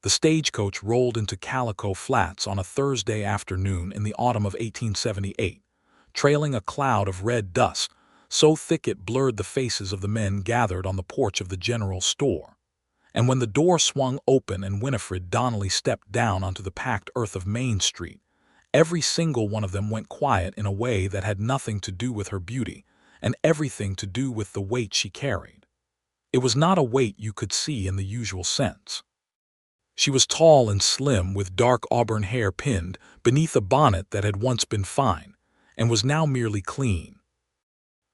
The stagecoach rolled into Calico Flats on a Thursday afternoon in the autumn of 1878, trailing a cloud of red dust, so thick it blurred the faces of the men gathered on the porch of the general store. And when the door swung open and Winifred Donnelly stepped down onto the packed earth of Main Street, every single one of them went quiet in a way that had nothing to do with her beauty and everything to do with the weight she carried. It was not a weight you could see in the usual sense. She was tall and slim, with dark auburn hair pinned beneath a bonnet that had once been fine and was now merely clean.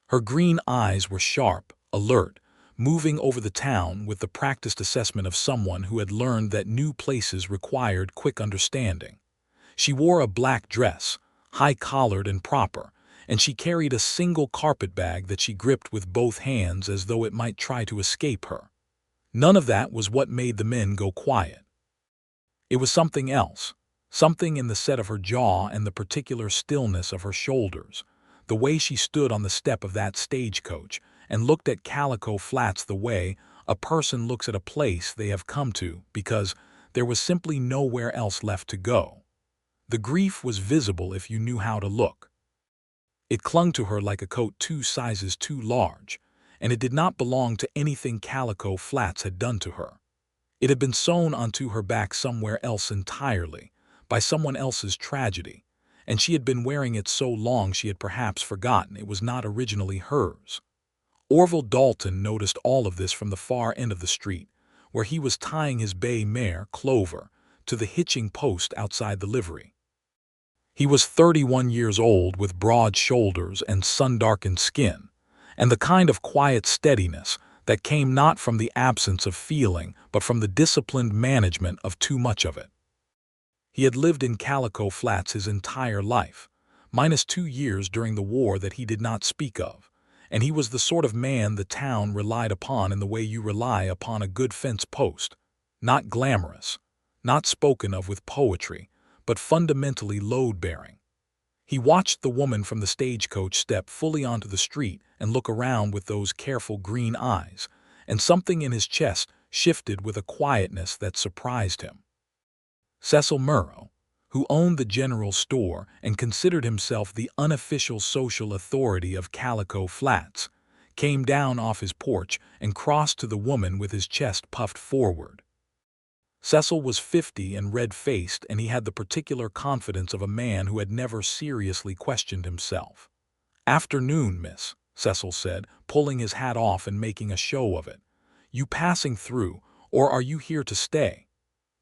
Her green eyes were sharp, alert, moving over the town with the practiced assessment of someone who had learned that new places required quick understanding. She wore a black dress, high-collared and proper, and she carried a single carpetbag that she gripped with both hands as though it might try to escape her. None of that was what made the men go quiet. It was something else, something in the set of her jaw and the particular stillness of her shoulders, the way she stood on the step of that stagecoach and looked at Calico Flats the way a person looks at a place they have come to because there was simply nowhere else left to go. The grief was visible if you knew how to look. It clung to her like a coat 2 sizes too large, and it did not belong to anything Calico Flats had done to her. It had been sewn onto her back somewhere else entirely, by someone else's tragedy, and she had been wearing it so long she had perhaps forgotten it was not originally hers. Orville Dalton noticed all of this from the far end of the street, where he was tying his bay mare, Clover, to the hitching post outside the livery. He was 31 years old, with broad shoulders and sun-darkened skin, and the kind of quiet steadiness that came not from the absence of feeling but from the disciplined management of too much of it. He had lived in Calico Flats his entire life, minus 2 years during the war that he did not speak of, and he was the sort of man the town relied upon in the way you rely upon a good fence post, not glamorous, not spoken of with poetry, but fundamentally load-bearing. He watched the woman from the stagecoach step fully onto the street and look around with those careful green eyes, and something in his chest shifted with a quietness that surprised him. Cecil Murrow, who owned the general store and considered himself the unofficial social authority of Calico Flats, came down off his porch and crossed to the woman with his chest puffed forward. Cecil was 50 and red-faced, and he had the particular confidence of a man who had never seriously questioned himself. "Afternoon, miss," Cecil said, pulling his hat off and making a show of it. "You passing through, or are you here to stay?"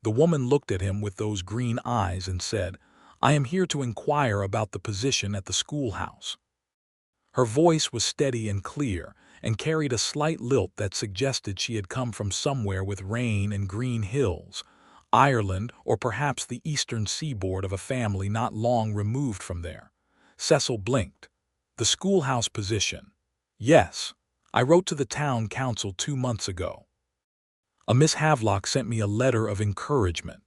The woman looked at him with those green eyes and said, "I am here to inquire about the position at the schoolhouse." Her voice was steady and clear, and carried a slight lilt that suggested she had come from somewhere with rain and green hills, Ireland, or perhaps the eastern seaboard of a family not long removed from there. Cecil blinked. "The schoolhouse position. Yes. I wrote to the town council 2 months ago. A Miss Havelock sent me a letter of encouragement."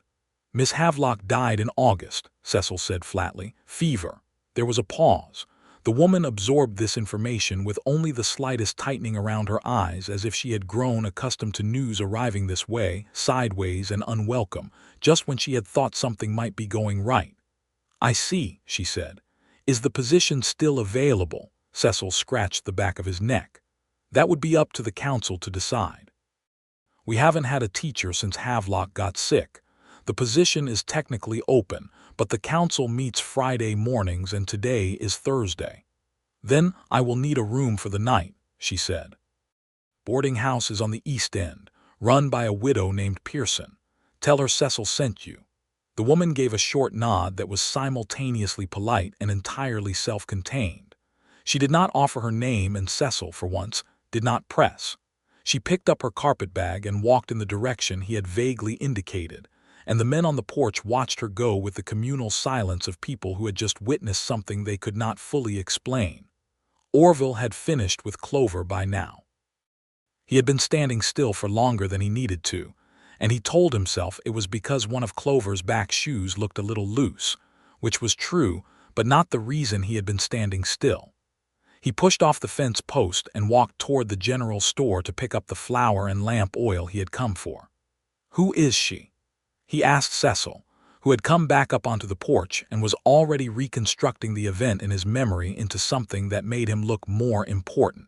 "Miss Havelock died in August," Cecil said flatly. "Fever." There was a pause. The woman absorbed this information with only the slightest tightening around her eyes, as if she had grown accustomed to news arriving this way, sideways and unwelcome, just when she had thought something might be going right. "I see," she said. "Is the position still available?" Cecil scratched the back of his neck. "That would be up to the council to decide. We haven't had a teacher since Havelock got sick. The position is technically open, but the council meets Friday mornings and today is Thursday." "Then I will need a room for the night," she said. "Boarding house is on the East End, run by a widow named Pearson. Tell her Cecil sent you." The woman gave a short nod that was simultaneously polite and entirely self-contained. She did not offer her name, and Cecil, for once, did not press. She picked up her carpetbag and walked in the direction he had vaguely indicated, and the men on the porch watched her go with the communal silence of people who had just witnessed something they could not fully explain. Orville had finished with Clover by now. He had been standing still for longer than he needed to, and he told himself it was because one of Clover's back shoes looked a little loose, which was true, but not the reason he had been standing still. He pushed off the fence post and walked toward the general store to pick up the flour and lamp oil he had come for. "Who is she?" he asked Cecil, who had come back up onto the porch and was already reconstructing the event in his memory into something that made him look more important.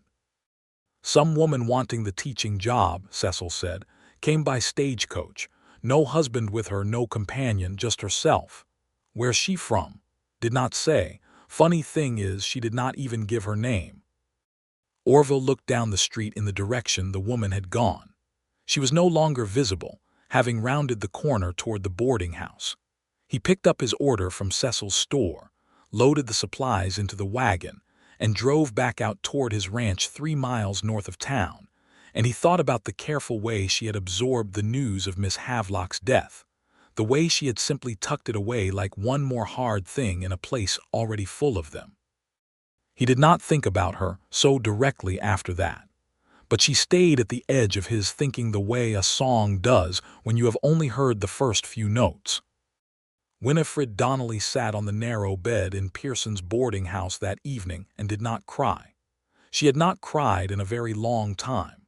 Some woman wanting the teaching job, Cecil said, came by stagecoach. No husband with her, no companion, just herself. Where's she from? Did not say. Funny thing is, she did not even give her name. Orville looked down the street in the direction the woman had gone. She was no longer visible, having rounded the corner toward the boarding house. He picked up his order from Cecil's store, loaded the supplies into the wagon, and drove back out toward his ranch 3 miles north of town, and he thought about the careful way she had absorbed the news of Miss Havelock's death, the way she had simply tucked it away like one more hard thing in a place already full of them. He did not think about her so directly after that, but she stayed at the edge of his thinking the way a song does when you have only heard the first few notes. Winifred Donnelly sat on the narrow bed in Pearson's boarding house that evening and did not cry. She had not cried in a very long time.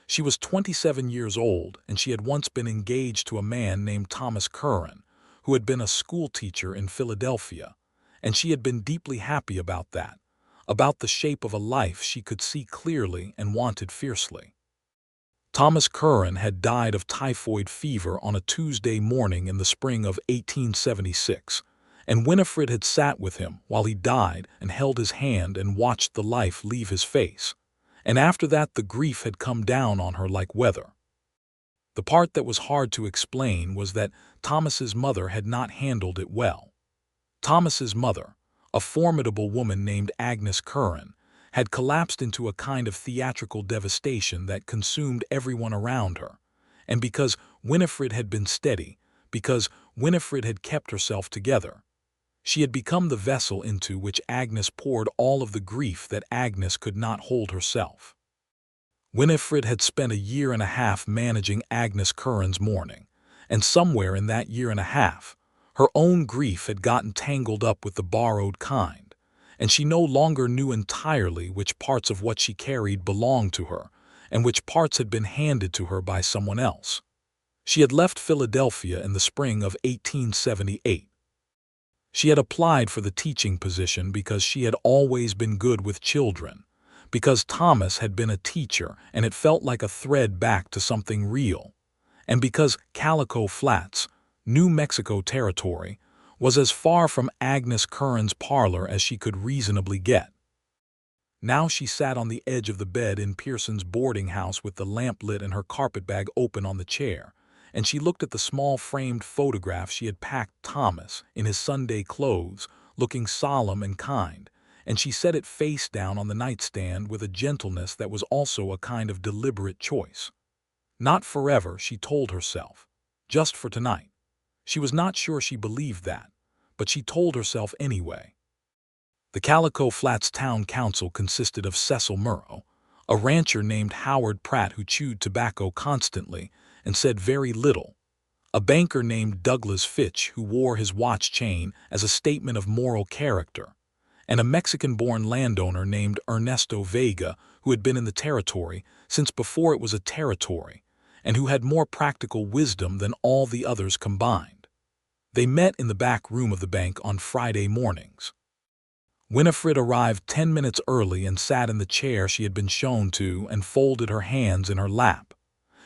She was 27 years old, and she had once been engaged to a man named Thomas Curran, who had been a school teacher in Philadelphia, and she had been deeply happy about that, about the shape of a life she could see clearly and wanted fiercely. Thomas Curran had died of typhoid fever on a Tuesday morning in the spring of 1876, and Winifred had sat with him while he died and held his hand and watched the life leave his face, and after that the grief had come down on her like weather. The part that was hard to explain was that Thomas's mother had not handled it well. Thomas's mother, a formidable woman named Agnes Curran, had collapsed into a kind of theatrical devastation that consumed everyone around her, and because Winifred had been steady, because Winifred had kept herself together, she had become the vessel into which Agnes poured all of the grief that Agnes could not hold herself. Winifred had spent a year and a half managing Agnes Curran's mourning, and somewhere in that year and a half, her own grief had gotten tangled up with the borrowed kind, and she no longer knew entirely which parts of what she carried belonged to her and which parts had been handed to her by someone else. She had left Philadelphia in the spring of 1878. She had applied for the teaching position because she had always been good with children, because Thomas had been a teacher and it felt like a thread back to something real, and because Calico Flats, New Mexico territory, was as far from Agnes Curran's parlor as she could reasonably get. Now she sat on the edge of the bed in Pearson's boarding house with the lamp lit and her carpetbag open on the chair, and she looked at the small framed photograph she had packed Thomas in his Sunday clothes, looking solemn and kind, and she set it face down on the nightstand with a gentleness that was also a kind of deliberate choice. Not forever, she told herself. Just for tonight. She was not sure she believed that, but she told herself anyway. The Calico Flats Town Council consisted of Cecil Murrow, a rancher named Howard Pratt who chewed tobacco constantly and said very little, a banker named Douglas Fitch who wore his watch chain as a statement of moral character, and a Mexican-born landowner named Ernesto Vega who had been in the territory since before it was a territory, and who had more practical wisdom than all the others combined. They met in the back room of the bank on Friday mornings. Winifred arrived 10 minutes early and sat in the chair she had been shown to and folded her hands in her lap.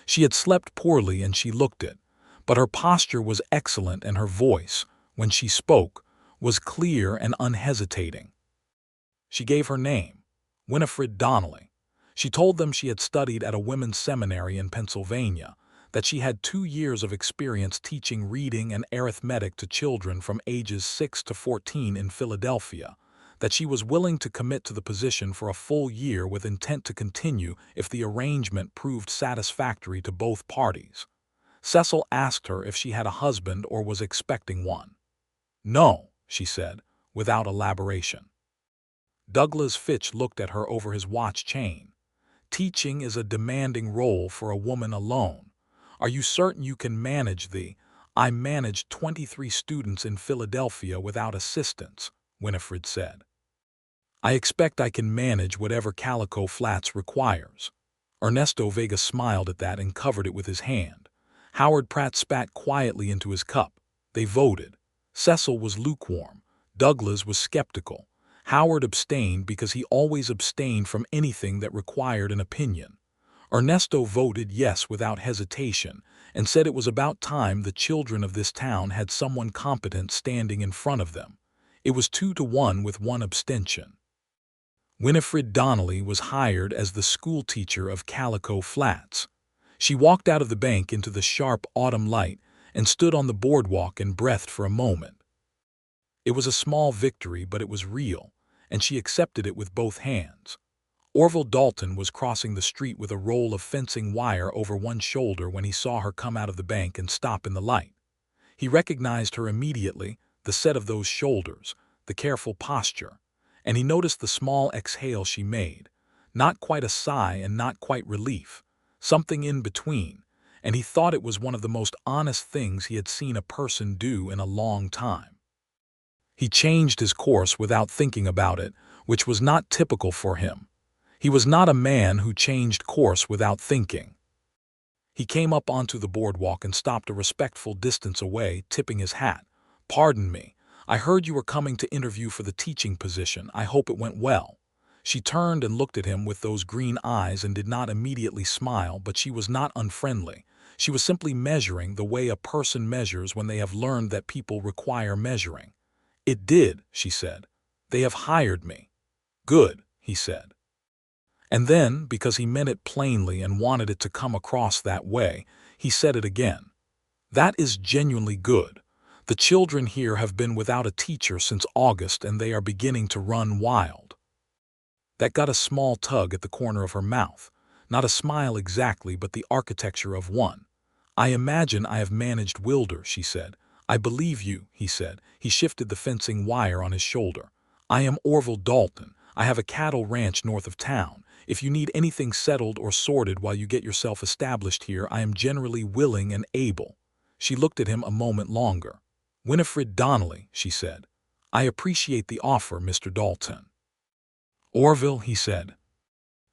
She had slept poorly and she looked it, but her posture was excellent and her voice, when she spoke, was clear and unhesitating. She gave her name, Winifred Donnelly. She told them she had studied at a women's seminary in Pennsylvania, that she had 2 years of experience teaching reading and arithmetic to children from ages 6 to 14 in Philadelphia, that she was willing to commit to the position for a full year with intent to continue if the arrangement proved satisfactory to both parties. Cecil asked her if she had a husband or was expecting one. No, she said, without elaboration. Douglas Fitch looked at her over his watch chain. Teaching is a demanding role for a woman alone. Are you certain you can manage I managed 23 students in Philadelphia without assistance, Winifred said. I expect I can manage whatever Calico Flats requires. Ernesto Vega smiled at that and covered it with his hand. Howard Pratt spat quietly into his cup. They voted. Cecil was lukewarm. Douglas was skeptical. Howard abstained because he always abstained from anything that required an opinion. Ernesto voted yes without hesitation and said it was about time the children of this town had someone competent standing in front of them. It was 2-1 with one abstention. Winifred Donnelly was hired as the school teacher of Calico Flats. She walked out of the bank into the sharp autumn light and stood on the boardwalk and breathed for a moment. It was a small victory, but it was real, and she accepted it with both hands. Orville Dalton was crossing the street with a roll of fencing wire over one shoulder when he saw her come out of the bank and stop in the light. He recognized her immediately, the set of those shoulders, the careful posture, and he noticed the small exhale she made, not quite a sigh and not quite relief, something in between, and he thought it was one of the most honest things he had seen a person do in a long time. He changed his course without thinking about it, which was not typical for him. He was not a man who changed course without thinking. He came up onto the boardwalk and stopped a respectful distance away, tipping his hat. "Pardon me, I heard you were coming to interview for the teaching position. I hope it went well." She turned and looked at him with those green eyes and did not immediately smile, but she was not unfriendly. She was simply measuring the way a person measures when they have learned that people require measuring. "It did," she said. "They have hired me." "Good," he said. And then, because he meant it plainly and wanted it to come across that way, he said it again. "That is genuinely good. The children here have been without a teacher since August and they are beginning to run wild." That got a small tug at the corner of her mouth. Not a smile exactly, but the architecture of one. "I imagine I have managed Wilder," she said. "I believe you," he said. He shifted the fencing wire on his shoulder. "I am Orville Dalton. I have a cattle ranch north of town. If you need anything settled or sorted while you get yourself established here, I am generally willing and able." She looked at him a moment longer. "Winifred Donnelly," she said. "I appreciate the offer, Mr. Dalton." "Orville," he said.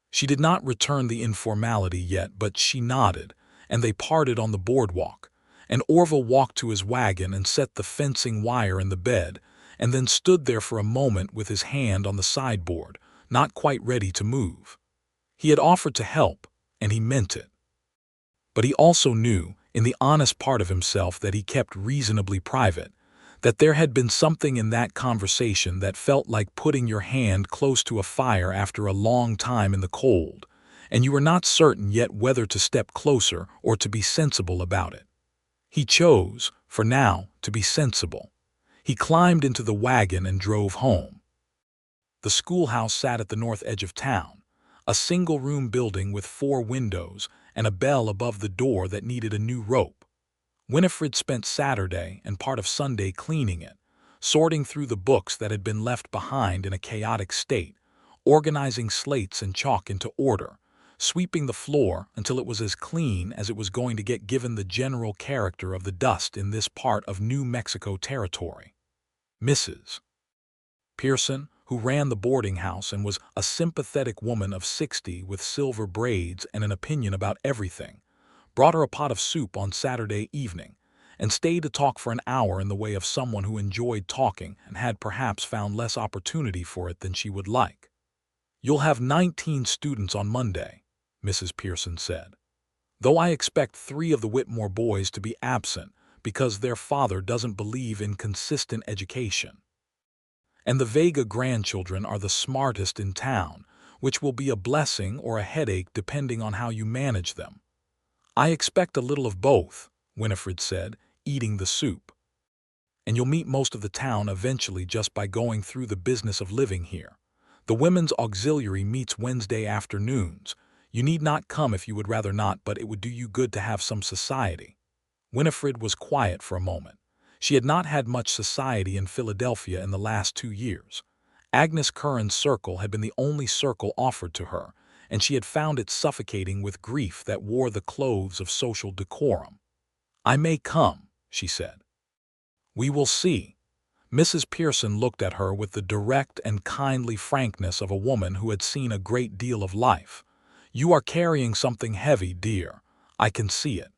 She did not return the informality yet, but she nodded, and they parted on the boardwalk, and Orville walked to his wagon and set the fencing wire in the bed, and then stood there for a moment with his hand on the sideboard, not quite ready to move. He had offered to help, and he meant it. But he also knew, in the honest part of himself that he kept reasonably private, that there had been something in that conversation that felt like putting your hand close to a fire after a long time in the cold, and you were not certain yet whether to step closer or to be sensible about it. He chose, for now, to be sensible. He climbed into the wagon and drove home. The schoolhouse sat at the north edge of town, a single-room building with 4 windows and a bell above the door that needed a new rope. Winifred spent Saturday and part of Sunday cleaning it, sorting through the books that had been left behind in a chaotic state, organizing slates and chalk into order, sweeping the floor until it was as clean as it was going to get given the general character of the dust in this part of New Mexico territory. Mrs. Pearson, who ran the boarding house and was a sympathetic woman of 60 with silver braids and an opinion about everything, brought her a pot of soup on Saturday evening and stayed to talk for an hour in the way of someone who enjoyed talking and had perhaps found less opportunity for it than she would like. "You'll have 19 students on Monday," Mrs. Pearson said, "though I expect 3 of the Whitmore boys to be absent because their father doesn't believe in consistent education. And the Vega grandchildren are the smartest in town, which will be a blessing or a headache depending on how you manage them." "I expect a little of both," Winifred said, eating the soup. "And you'll meet most of the town eventually just by going through the business of living here. The women's auxiliary meets Wednesday afternoons. You need not come if you would rather not, but it would do you good to have some society." Winifred was quiet for a moment. She had not had much society in Philadelphia in the last 2 years. Agnes Curran's circle had been the only circle offered to her, and she had found it suffocating with grief that wore the clothes of social decorum. "I may come," she said. "We will see." Mrs. Pearson looked at her with the direct and kindly frankness of a woman who had seen a great deal of life. "You are carrying something heavy, dear. I can see it."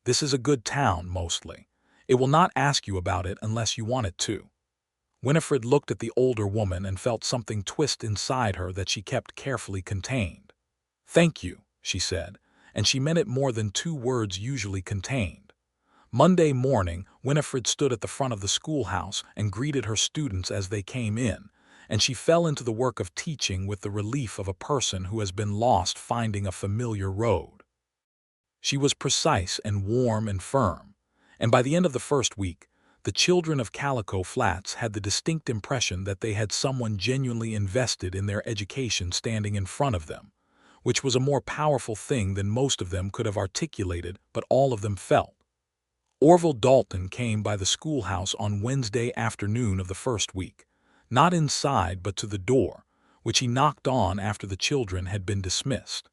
This is a good town, mostly. It will not ask you about it unless you want it to." Winifred looked at the older woman and felt something twist inside her that she kept carefully contained. "Thank you," she said, and she meant it more than 2 words usually contained. Monday morning, Winifred stood at the front of the schoolhouse and greeted her students as they came in, and she fell into the work of teaching with the relief of a person who has been lost finding a familiar road. She was precise and warm and firm, and by the end of the first week, the children of Calico Flats had the distinct impression that they had someone genuinely invested in their education standing in front of them, which was a more powerful thing than most of them could have articulated, but all of them felt. Orville Dalton came by the schoolhouse on Wednesday afternoon of the first week, not inside but to the door, which he knocked on after the children had been dismissed.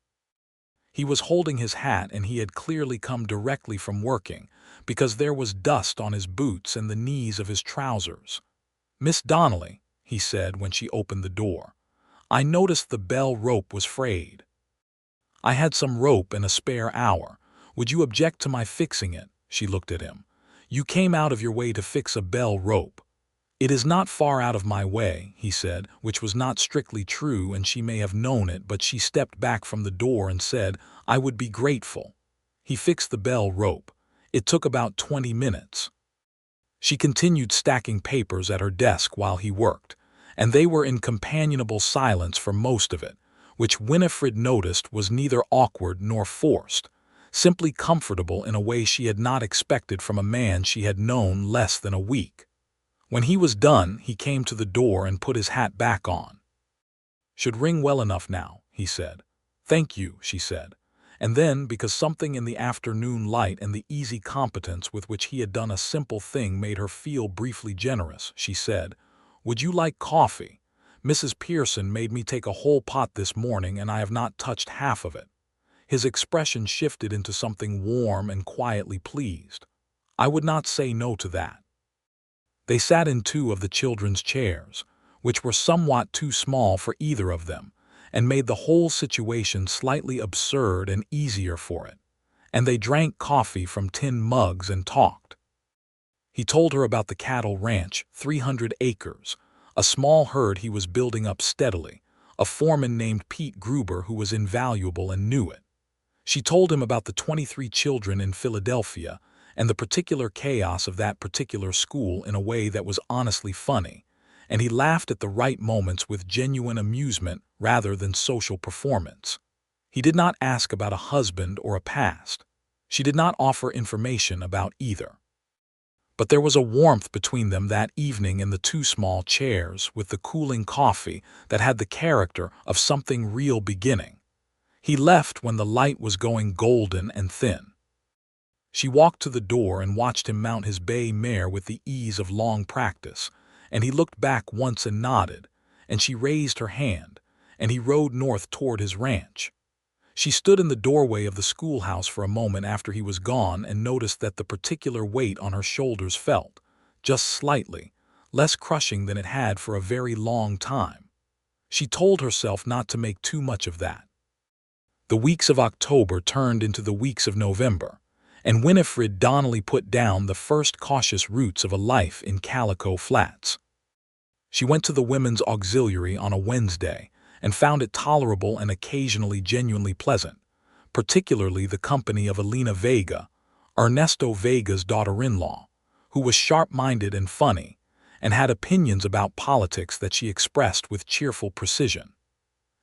He was holding his hat, and he had clearly come directly from working, because there was dust on his boots and the knees of his trousers. "Miss Donnelly," he said when she opened the door, "I noticed the bell rope was frayed. I had some rope and a spare hour. Would you object to my fixing it?" She looked at him. "You came out of your way to fix a bell rope." "It is not far out of my way," he said, which was not strictly true, and she may have known it, but she stepped back from the door and said, "I would be grateful." He fixed the bell rope. It took about 20 minutes. She continued stacking papers at her desk while he worked, and they were in companionable silence for most of it, which Winifred noticed was neither awkward nor forced, simply comfortable in a way she had not expected from a man she had known less than a week. When he was done, he came to the door and put his hat back on. "Should ring well enough now," he said. "Thank you," she said. And then, because something in the afternoon light and the easy competence with which he had done a simple thing made her feel briefly generous, she said, "Would you like coffee? Mrs. Pearson made me take a whole pot this morning, and I have not touched half of it." His expression shifted into something warm and quietly pleased. "I would not say no to that." They sat in 2 of the children's chairs, which were somewhat too small for either of them, and made the whole situation slightly absurd and easier for it. And they drank coffee from tin mugs and talked. He told her about the cattle ranch, 300 acres, a small herd he was building up steadily, a foreman named Pete Gruber who was invaluable and knew it. She told him about the 23 children in Philadelphia and the particular chaos of that particular school in a way that was honestly funny, and he laughed at the right moments with genuine amusement rather than social performance. He did not ask about a husband or a past. She did not offer information about either. But there was a warmth between them that evening in the 2 small chairs with the cooling coffee that had the character of something real beginning. He left when the light was going golden and thin. She walked to the door and watched him mount his bay mare with the ease of long practice, and he looked back once and nodded, and she raised her hand, and he rode north toward his ranch. She stood in the doorway of the schoolhouse for a moment after he was gone and noticed that the particular weight on her shoulders felt, just slightly, less crushing than it had for a very long time. She told herself not to make too much of that. The weeks of October turned into the weeks of November, and Winifred Donnelly put down the first cautious roots of a life in Calico Flats. She went to the women's auxiliary on a Wednesday and found it tolerable and occasionally genuinely pleasant, particularly the company of Elena Vega, Ernesto Vega's daughter-in-law, who was sharp-minded and funny, and had opinions about politics that she expressed with cheerful precision.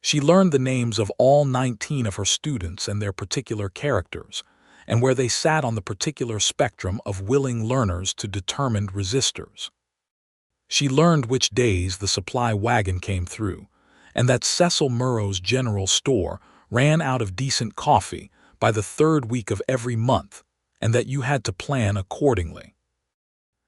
She learned the names of all 19 of her students and their particular characters, and where they sat on the particular spectrum of willing learners to determined resistors. She learned which days the supply wagon came through, and that Cecil Murrow's general store ran out of decent coffee by the 3rd week of every month, and that you had to plan accordingly.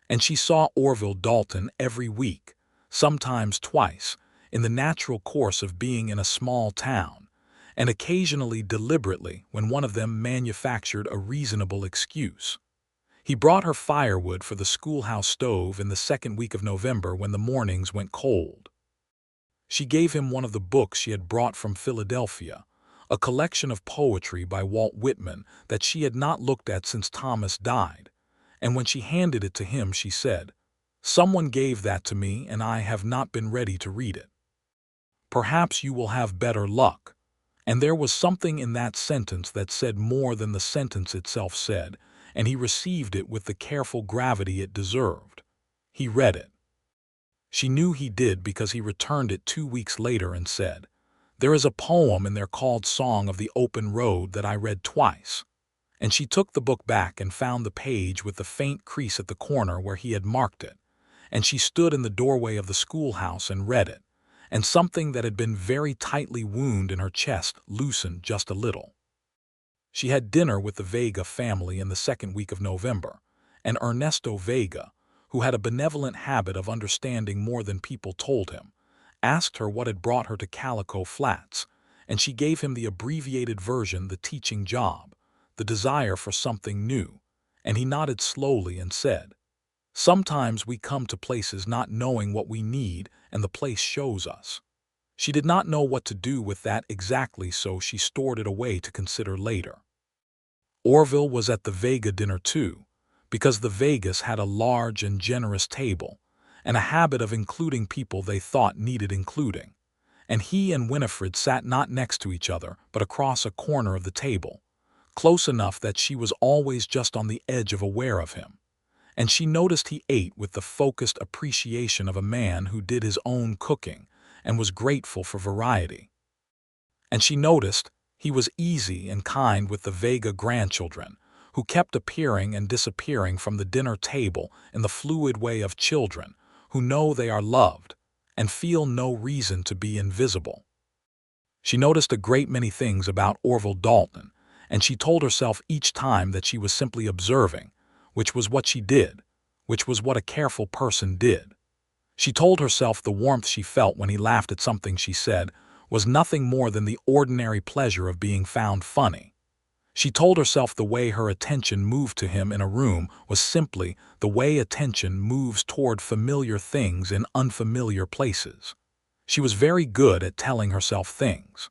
And she saw Orville Dalton every week, sometimes twice, in the natural course of being in a small town, and occasionally deliberately when one of them manufactured a reasonable excuse. He brought her firewood for the schoolhouse stove in the 2nd week of November when the mornings went cold. She gave him one of the books she had brought from Philadelphia, a collection of poetry by Walt Whitman that she had not looked at since Thomas died, and when she handed it to him she said, "Someone gave that to me and I have not been ready to read it. Perhaps you will have better luck." And there was something in that sentence that said more than the sentence itself said, and he received it with the careful gravity it deserved. He read it. She knew he did because he returned it 2 weeks later and said, "There is a poem in there called Song of the Open Road that I read twice." And she took the book back and found the page with the faint crease at the corner where he had marked it, and she stood in the doorway of the schoolhouse and read it, and something that had been very tightly wound in her chest loosened just a little. She had dinner with the Vega family in the second week of November, and Ernesto Vega, who had a benevolent habit of understanding more than people told him, asked her what had brought her to Calico Flats, and she gave him the abbreviated version, the teaching job, the desire for something new, and he nodded slowly and said, "Sometimes we come to places not knowing what we need and the place shows us." She did not know what to do with that exactly, so she stored it away to consider later. Orville was at the Vega dinner too, because the Vegas had a large and generous table, and a habit of including people they thought needed including, and he and Winifred sat not next to each other but across a corner of the table, close enough that she was always just on the edge of aware of him, and she noticed he ate with the focused appreciation of a man who did his own cooking and was grateful for variety. And she noticed he was easy and kind with the Vega grandchildren, who kept appearing and disappearing from the dinner table in the fluid way of children who know they are loved and feel no reason to be invisible. She noticed a great many things about Orville Dalton, and she told herself each time that she was simply observing, which was what she did, which was what a careful person did. She told herself the warmth she felt when he laughed at something she said was nothing more than the ordinary pleasure of being found funny. She told herself the way her attention moved to him in a room was simply the way attention moves toward familiar things in unfamiliar places. She was very good at telling herself things.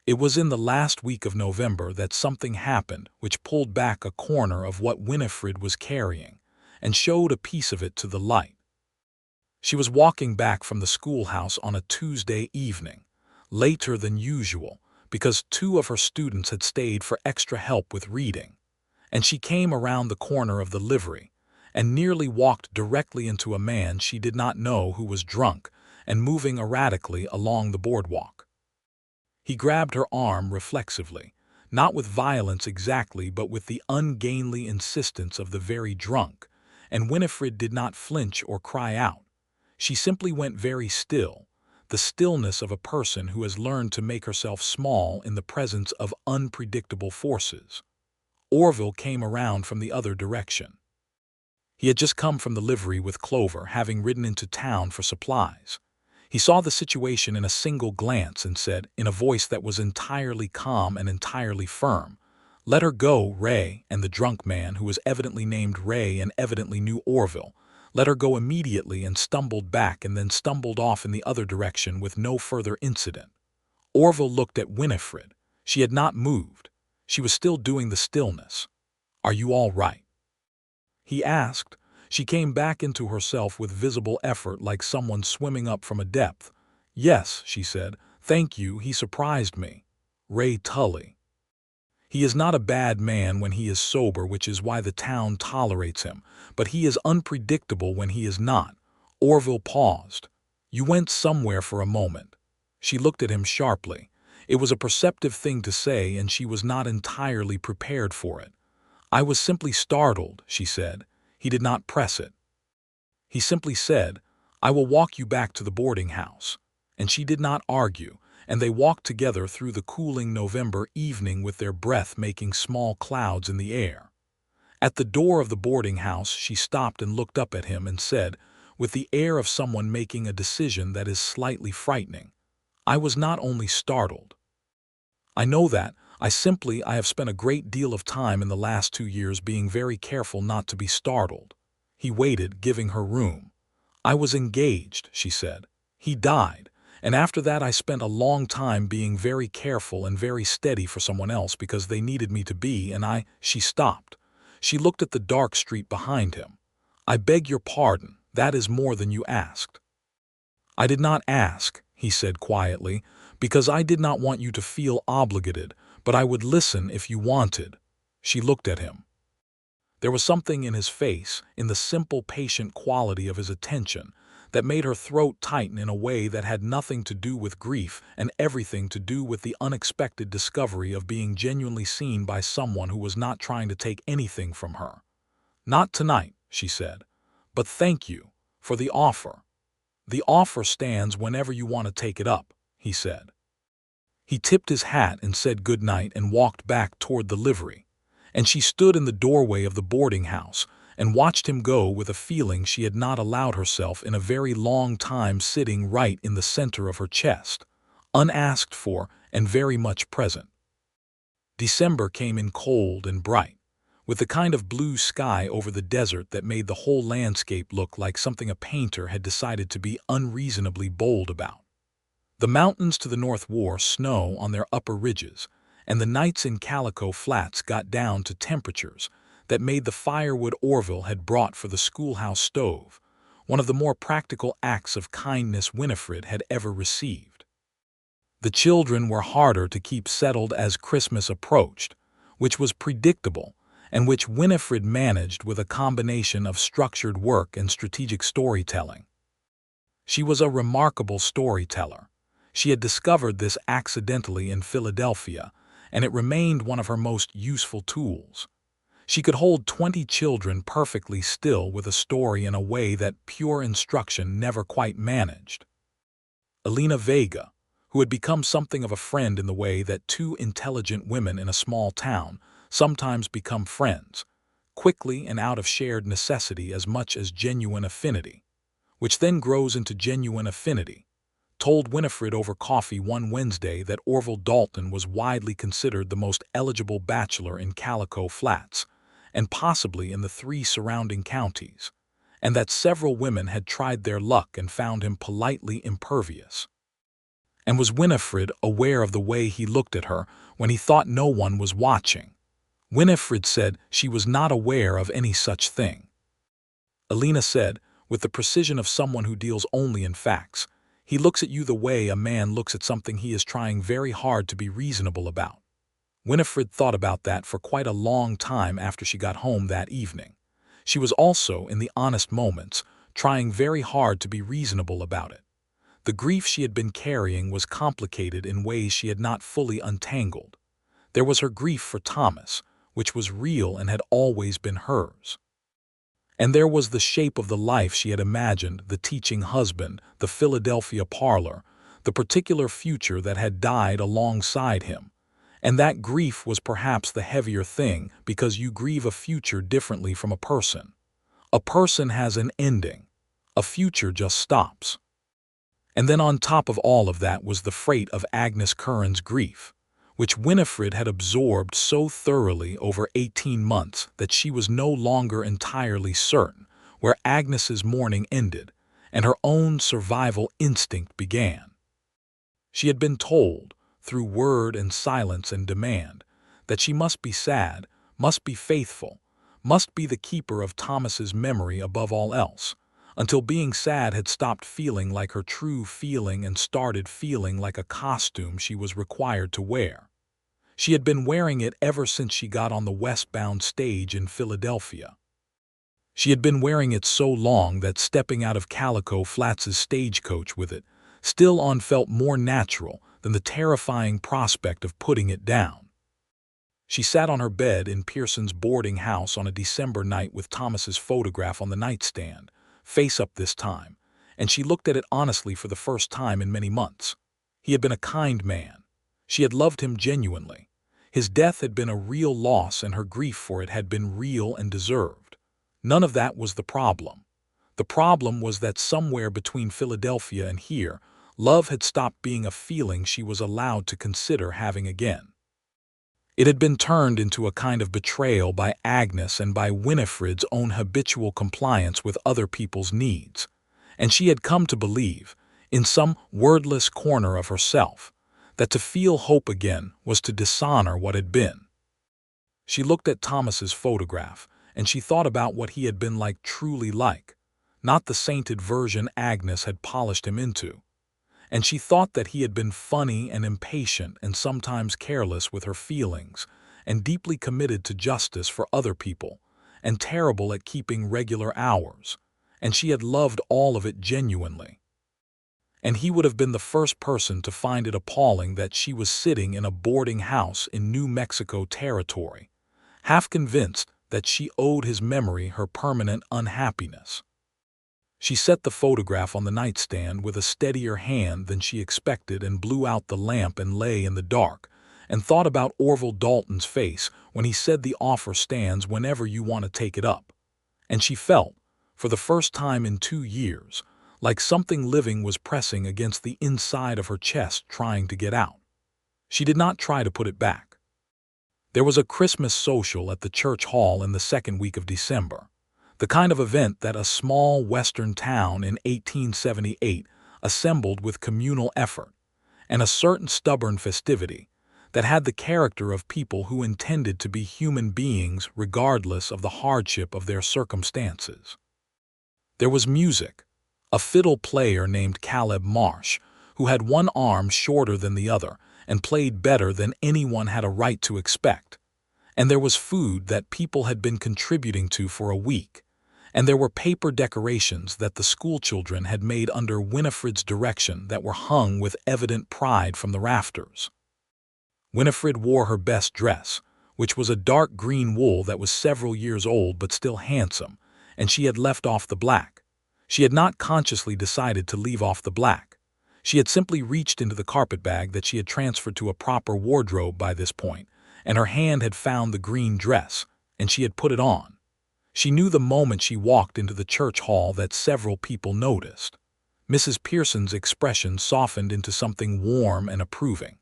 It was in the last week of November that something happened which pulled back a corner of what Winifred was carrying and showed a piece of it to the light. She was walking back from the schoolhouse on a Tuesday evening, later than usual, because 2 of her students had stayed for extra help with reading, and she came around the corner of the livery and nearly walked directly into a man she did not know who was drunk and moving erratically along the boardwalk. He grabbed her arm reflexively, not with violence exactly, but with the ungainly insistence of the very drunk, and Winifred did not flinch or cry out. She simply went very still, the stillness of a person who has learned to make herself small in the presence of unpredictable forces. Orville came around from the other direction. He had just come from the livery with Clover, having ridden into town for supplies. He saw the situation in a single glance and said, in a voice that was entirely calm and entirely firm, "Let her go, Ray," and the drunk man, who was evidently named Ray and evidently knew Orville, let her go immediately and stumbled back and then stumbled off in the other direction with no further incident. Orville looked at Winifred. She had not moved. She was still doing the stillness. "Are you all right?" he asked. She came back into herself with visible effort, like someone swimming up from a depth. "Yes," she said. "Thank you, he surprised me. Ray Tully. He is not a bad man when he is sober, which is why the town tolerates him, but he is unpredictable when he is not." Orville paused. "You went somewhere for a moment." She looked at him sharply. It was a perceptive thing to say, and she was not entirely prepared for it. "I was simply startled," she said. He did not press it. He simply said, "I will walk you back to the boarding house." And she did not argue, and they walked together through the cooling November evening with their breath making small clouds in the air. At the door of the boarding house she stopped and looked up at him and said, with the air of someone making a decision that is slightly frightening, "I was not only startled. I know that. I have spent a great deal of time in the last 2 years being very careful not to be startled." He waited, giving her room. "I was engaged," she said. "He died, And after that I spent a long time being very careful and very steady for someone else because they needed me to be, and She stopped. She looked at the dark street behind him. "I beg your pardon, that is more than you asked." "I did not ask," he said quietly, "because I did not want you to feel obligated, but I would listen if you wanted." She looked at him. There was something in his face, in the simple, patient quality of his attention, that made her throat tighten in a way that had nothing to do with grief and everything to do with the unexpected discovery of being genuinely seen by someone who was not trying to take anything from her. "Not tonight," she said, "but thank you for the offer." "The offer stands whenever you want to take it up," he said. He tipped his hat and said good night and walked back toward the livery, and she stood in the doorway of the boarding house and watched him go with a feeling she had not allowed herself in a very long time, sitting right in the center of her chest, unasked for and very much present. December came in cold and bright, with the kind of blue sky over the desert that made the whole landscape look like something a painter had decided to be unreasonably bold about. The mountains to the north wore snow on their upper ridges, and the nights in Calico Flats got down to temperatures that made the firewood Orville had brought for the schoolhouse stove one of the more practical acts of kindness Winifred had ever received. The children were harder to keep settled as Christmas approached, which was predictable, and which Winifred managed with a combination of structured work and strategic storytelling. She was a remarkable storyteller. She had discovered this accidentally in Philadelphia, and it remained one of her most useful tools. She could hold 20 children perfectly still with a story in a way that pure instruction never quite managed. Elena Vega, who had become something of a friend in the way that two intelligent women in a small town sometimes become friends, quickly and out of shared necessity as much as genuine affinity, which then grows into genuine affinity, told Winifred over coffee one Wednesday that Orville Dalton was widely considered the most eligible bachelor in Calico Flats, and possibly in the 3 surrounding counties, and that several women had tried their luck and found him politely impervious. And was Winifred aware of the way he looked at her when he thought no one was watching? Winifred said she was not aware of any such thing. Elena said, with the precision of someone who deals only in facts, "He looks at you the way a man looks at something he is trying very hard to be reasonable about." Winifred thought about that for quite a long time after she got home that evening. She was also, in the honest moments, trying very hard to be reasonable about it. The grief she had been carrying was complicated in ways she had not fully untangled. There was her grief for Thomas, which was real and had always been hers. And there was the shape of the life she had imagined, the teaching husband, the Philadelphia parlor, the particular future that had died alongside him. And that grief was perhaps the heavier thing, because you grieve a future differently from a person. A person has an ending. A future just stops. And then on top of all of that was the freight of Agnes Curran's grief, which Winifred had absorbed so thoroughly over 18 months that she was no longer entirely certain where Agnes's mourning ended and her own survival instinct began. She had been told, through word and silence and demand, that she must be sad, must be faithful, must be the keeper of Thomas's memory above all else, until being sad had stopped feeling like her true feeling and started feeling like a costume she was required to wear. She had been wearing it ever since she got on the westbound stage in Philadelphia. She had been wearing it so long that stepping out of Calico Flats' stagecoach with it still on felt more natural than the terrifying prospect of putting it down. She sat on her bed in Pearson's boarding house on a December night with Thomas's photograph on the nightstand, face up this time, and she looked at it honestly for the first time in many months. He had been a kind man. She had loved him genuinely. His death had been a real loss, and her grief for it had been real and deserved. None of that was the problem. The problem was that somewhere between Philadelphia and here, love had stopped being a feeling she was allowed to consider having again. It had been turned into a kind of betrayal by Agnes and by Winifred's own habitual compliance with other people's needs, and she had come to believe, in some wordless corner of herself, that to feel hope again was to dishonor what had been. She looked at Thomas's photograph, and she thought about what he had been like, truly like, not the sainted version Agnes had polished him into. And she thought that he had been funny and impatient and sometimes careless with her feelings, and deeply committed to justice for other people, and terrible at keeping regular hours, and she had loved all of it genuinely. And he would have been the first person to find it appalling that she was sitting in a boarding house in New Mexico territory, half convinced that she owed his memory her permanent unhappiness. She set the photograph on the nightstand with a steadier hand than she expected and blew out the lamp and lay in the dark, and thought about Orville Dalton's face when he said the offer stands whenever you want to take it up. And she felt, for the first time in 2 years, like something living was pressing against the inside of her chest trying to get out. She did not try to put it back. There was a Christmas social at the church hall in the second week of December, the kind of event that a small western town in 1878 assembled with communal effort, and a certain stubborn festivity that had the character of people who intended to be human beings regardless of the hardship of their circumstances. There was music, a fiddle player named Caleb Marsh, who had one arm shorter than the other and played better than anyone had a right to expect. And there was food that people had been contributing to for a week, and there were paper decorations that the schoolchildren had made under Winifred's direction that were hung with evident pride from the rafters. Winifred wore her best dress, which was a dark green wool that was several years old but still handsome, and she had left off the black. She had not consciously decided to leave off the black. She had simply reached into the carpetbag that she had transferred to a proper wardrobe by this point, and her hand had found the green dress, and she had put it on. She knew the moment she walked into the church hall that several people noticed. Mrs. Pearson's expression softened into something warm and approving.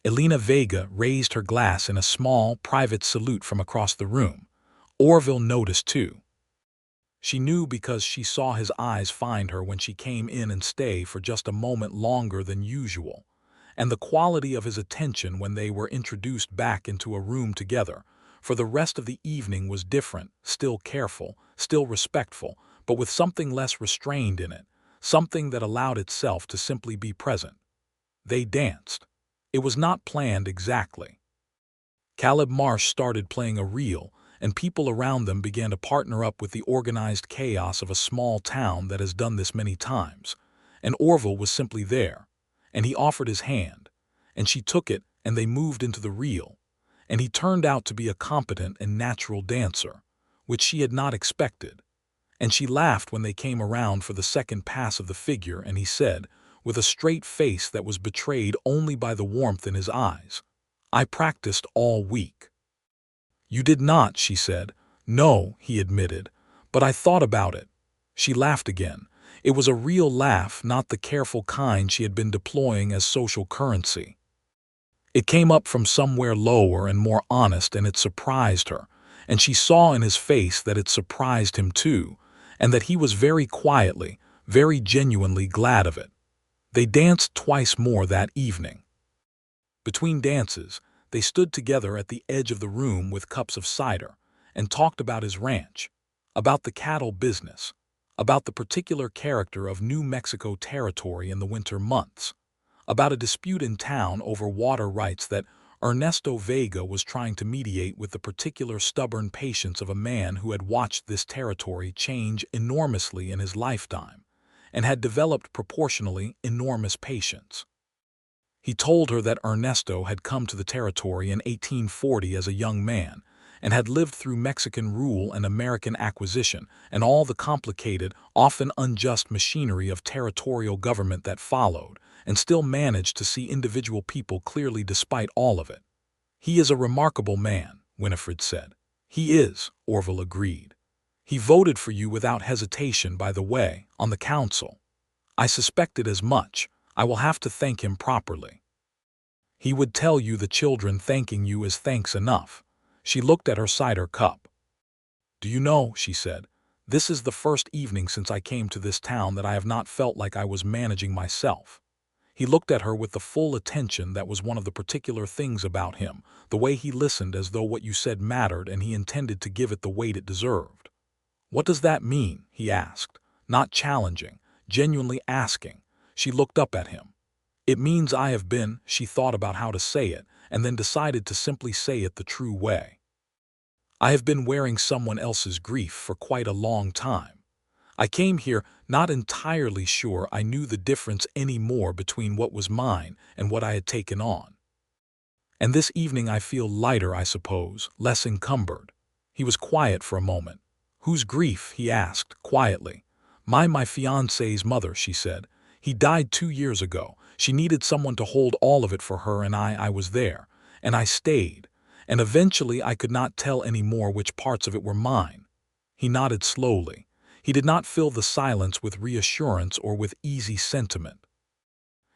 Elena Vega raised her glass in a small, private salute from across the room. Orville noticed too. She knew because she saw his eyes find her when she came in and stay for just a moment longer than usual, and the quality of his attention when they were introduced back into a room together for the rest of the evening was different, still careful, still respectful, but with something less restrained in it, something that allowed itself to simply be present. They danced. It was not planned exactly. Caleb Marsh started playing a reel, and people around them began to partner up with the organized chaos of a small town that has done this many times. And Orville was simply there, and he offered his hand, and she took it, and they moved into the reel, and he turned out to be a competent and natural dancer, which she had not expected. And she laughed when they came around for the second pass of the figure, and he said, with a straight face that was betrayed only by the warmth in his eyes, "I practiced all week." "You did not," she said. "No," he admitted, "but I thought about it." She laughed again. It was a real laugh, not the careful kind she had been deploying as social currency. It came up from somewhere lower and more honest, and it surprised her, and she saw in his face that it surprised him too, and that he was very quietly, very genuinely glad of it. They danced twice more that evening. Between dances, they stood together at the edge of the room with cups of cider and talked about his ranch, about the cattle business, about the particular character of New Mexico territory in the winter months, about a dispute in town over water rights that Ernesto Vega was trying to mediate with the particular stubborn patience of a man who had watched this territory change enormously in his lifetime and had developed proportionally enormous patience. He told her that Ernesto had come to the territory in 1840 as a young man and had lived through Mexican rule and American acquisition and all the complicated, often unjust machinery of territorial government that followed, and still managed to see individual people clearly despite all of it. "He is a remarkable man," Winifred said. "He is," Orville agreed. "He voted for you without hesitation, by the way, on the council. I suspected as much. I will have to thank him properly." "He would tell you the children thanking you is thanks enough." She looked at her cider cup. "Do you know," she said, This is the first evening since I came to this town that I have not felt like I was managing myself." He looked at her with the full attention that was one of the particular things about him, the way he listened as though what you said mattered and he intended to give it the weight it deserved. "What does that mean?" he asked, not challenging, genuinely asking. She looked up at him. "It means I have been," she thought about how to say it, and then decided to simply say it the true way. "I have been wearing someone else's grief for quite a long time. I came here not entirely sure I knew the difference anymore between what was mine and what I had taken on. And this evening I feel lighter, I suppose, less encumbered." He was quiet for a moment. "Whose grief?" he asked, quietly. My fiancé's mother," she said. "He died 2 years ago. She needed someone to hold all of it for her, and I was there. And I stayed. And eventually I could not tell any more which parts of it were mine." He nodded slowly. He did not fill the silence with reassurance or with easy sentiment.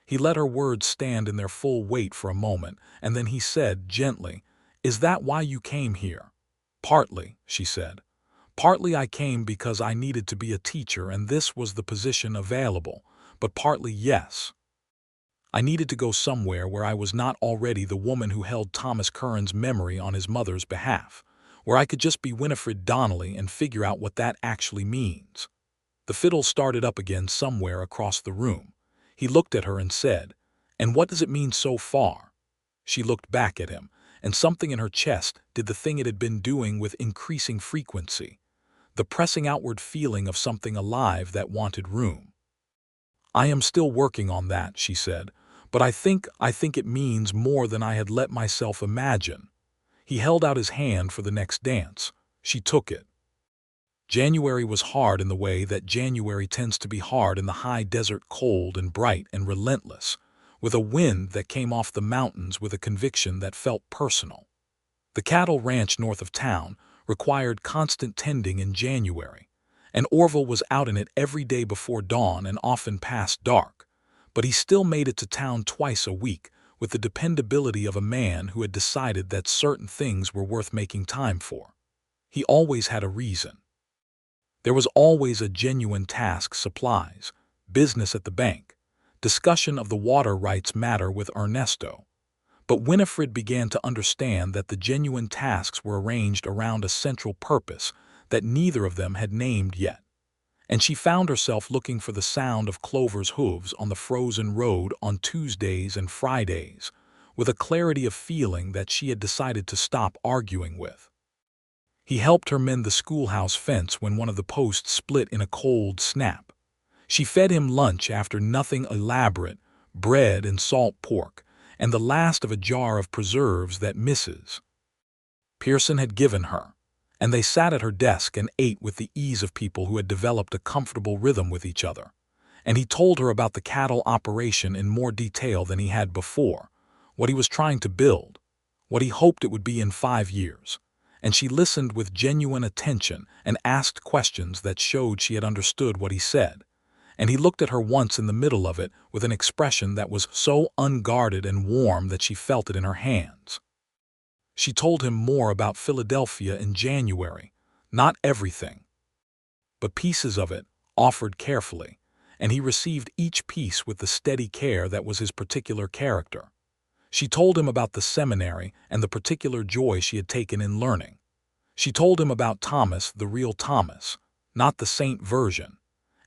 He let her words stand in their full weight for a moment, and then he said, gently, "Is that why you came here?" "Partly," she said. "Partly I came because I needed to be a teacher and this was the position available, but partly yes. I needed to go somewhere where I was not already the woman who held Thomas Curran's memory on his mother's behalf, where I could just be Winifred Donnelly and figure out what that actually means." The fiddle started up again somewhere across the room. He looked at her and said, "And what does it mean so far?" She looked back at him, and something in her chest did the thing it had been doing with increasing frequency, the pressing outward feeling of something alive that wanted room. "I am still working on that," she said, "but I think it means more than I had let myself imagine." He held out his hand for the next dance. She took it. January was hard in the way that January tends to be hard in the high desert, cold and bright and relentless, with a wind that came off the mountains with a conviction that felt personal. The cattle ranch north of town required constant tending in January, and Orville was out in it every day before dawn and often past dark, but he still made it to town twice a week with the dependability of a man who had decided that certain things were worth making time for. He always had a reason. There was always a genuine task, supplies, business at the bank, discussion of the water rights matter with Ernesto. But Winifred began to understand that the genuine tasks were arranged around a central purpose that neither of them had named yet. And she found herself looking for the sound of Clover's hooves on the frozen road on Tuesdays and Fridays, with a clarity of feeling that she had decided to stop arguing with. He helped her mend the schoolhouse fence when one of the posts split in a cold snap. She fed him lunch after nothing elaborate, bread and salt pork, and the last of a jar of preserves that Mrs. Pearson had given her, and they sat at her desk and ate with the ease of people who had developed a comfortable rhythm with each other. And he told her about the cattle operation in more detail than he had before, what he was trying to build, what he hoped it would be in 5 years. And she listened with genuine attention and asked questions that showed she had understood what he said. And he looked at her once in the middle of it with an expression that was so unguarded and warm that she felt it in her hands. She told him more about Philadelphia in January, not everything, but pieces of it, offered carefully, and he received each piece with the steady care that was his particular character. She told him about the seminary and the particular joy she had taken in learning. She told him about Thomas, the real Thomas, not the saint version,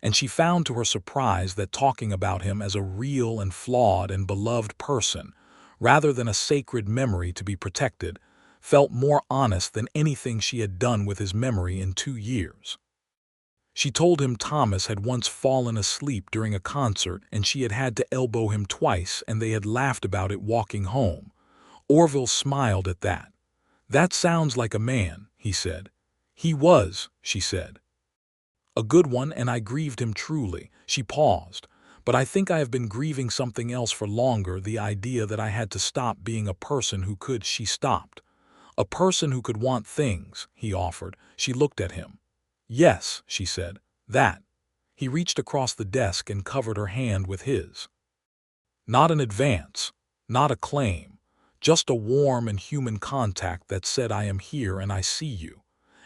and she found to her surprise that talking about him as a real and flawed and beloved person, rather than a sacred memory to be protected, felt more honest than anything she had done with his memory in 2 years. She told him Thomas had once fallen asleep during a concert and she had had to elbow him twice and they had laughed about it walking home. Orville smiled at that. "That sounds like a man," he said. "He was," she said. "A good one, and I grieved him truly." She paused. "But I think I have been grieving something else for longer, the idea that I had to stop being a person who could." She stopped. "A person who could want things," he offered. She looked at him. "Yes," she said, "that." He reached across the desk and covered her hand with his. Not an advance, not a claim, just a warm and human contact that said, "I am here and I see you."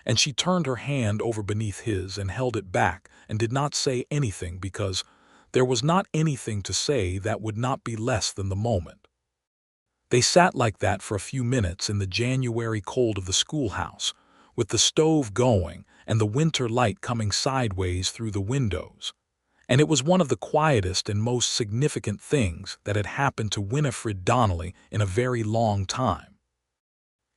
and she turned her hand over beneath his and held it back and did not say anything because there was not anything to say that would not be less than the moment. They sat like that for a few minutes in the January cold of the schoolhouse, with the stove going and the winter light coming sideways through the windows. And it was one of the quietest and most significant things that had happened to Winifred Donnelly in a very long time.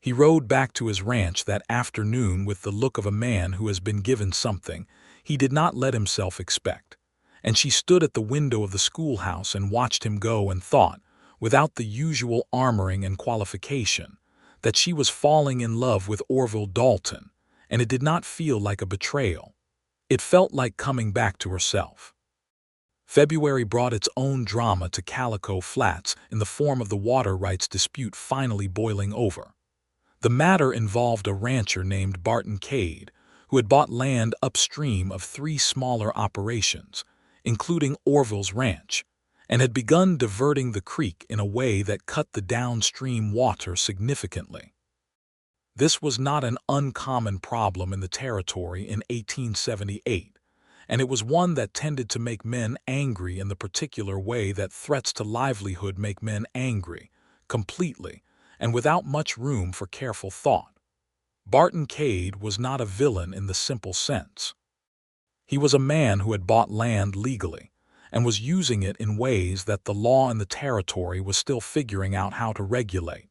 He rode back to his ranch that afternoon with the look of a man who has been given something he did not let himself expect, and she stood at the window of the schoolhouse and watched him go and thought, without the usual armoring and qualification, that she was falling in love with Orville Dalton, and it did not feel like a betrayal. It felt like coming back to herself. February brought its own drama to Calico Flats in the form of the water rights dispute finally boiling over. The matter involved a rancher named Barton Cade, who had bought land upstream of 3 smaller operations, including Orville's ranch, and had begun diverting the creek in a way that cut the downstream water significantly. This was not an uncommon problem in the territory in 1878. And it was one that tended to make men angry in the particular way that threats to livelihood make men angry, completely, and without much room for careful thought. Barton Cade was not a villain in the simple sense. He was a man who had bought land legally, and was using it in ways that the law in the territory was still figuring out how to regulate.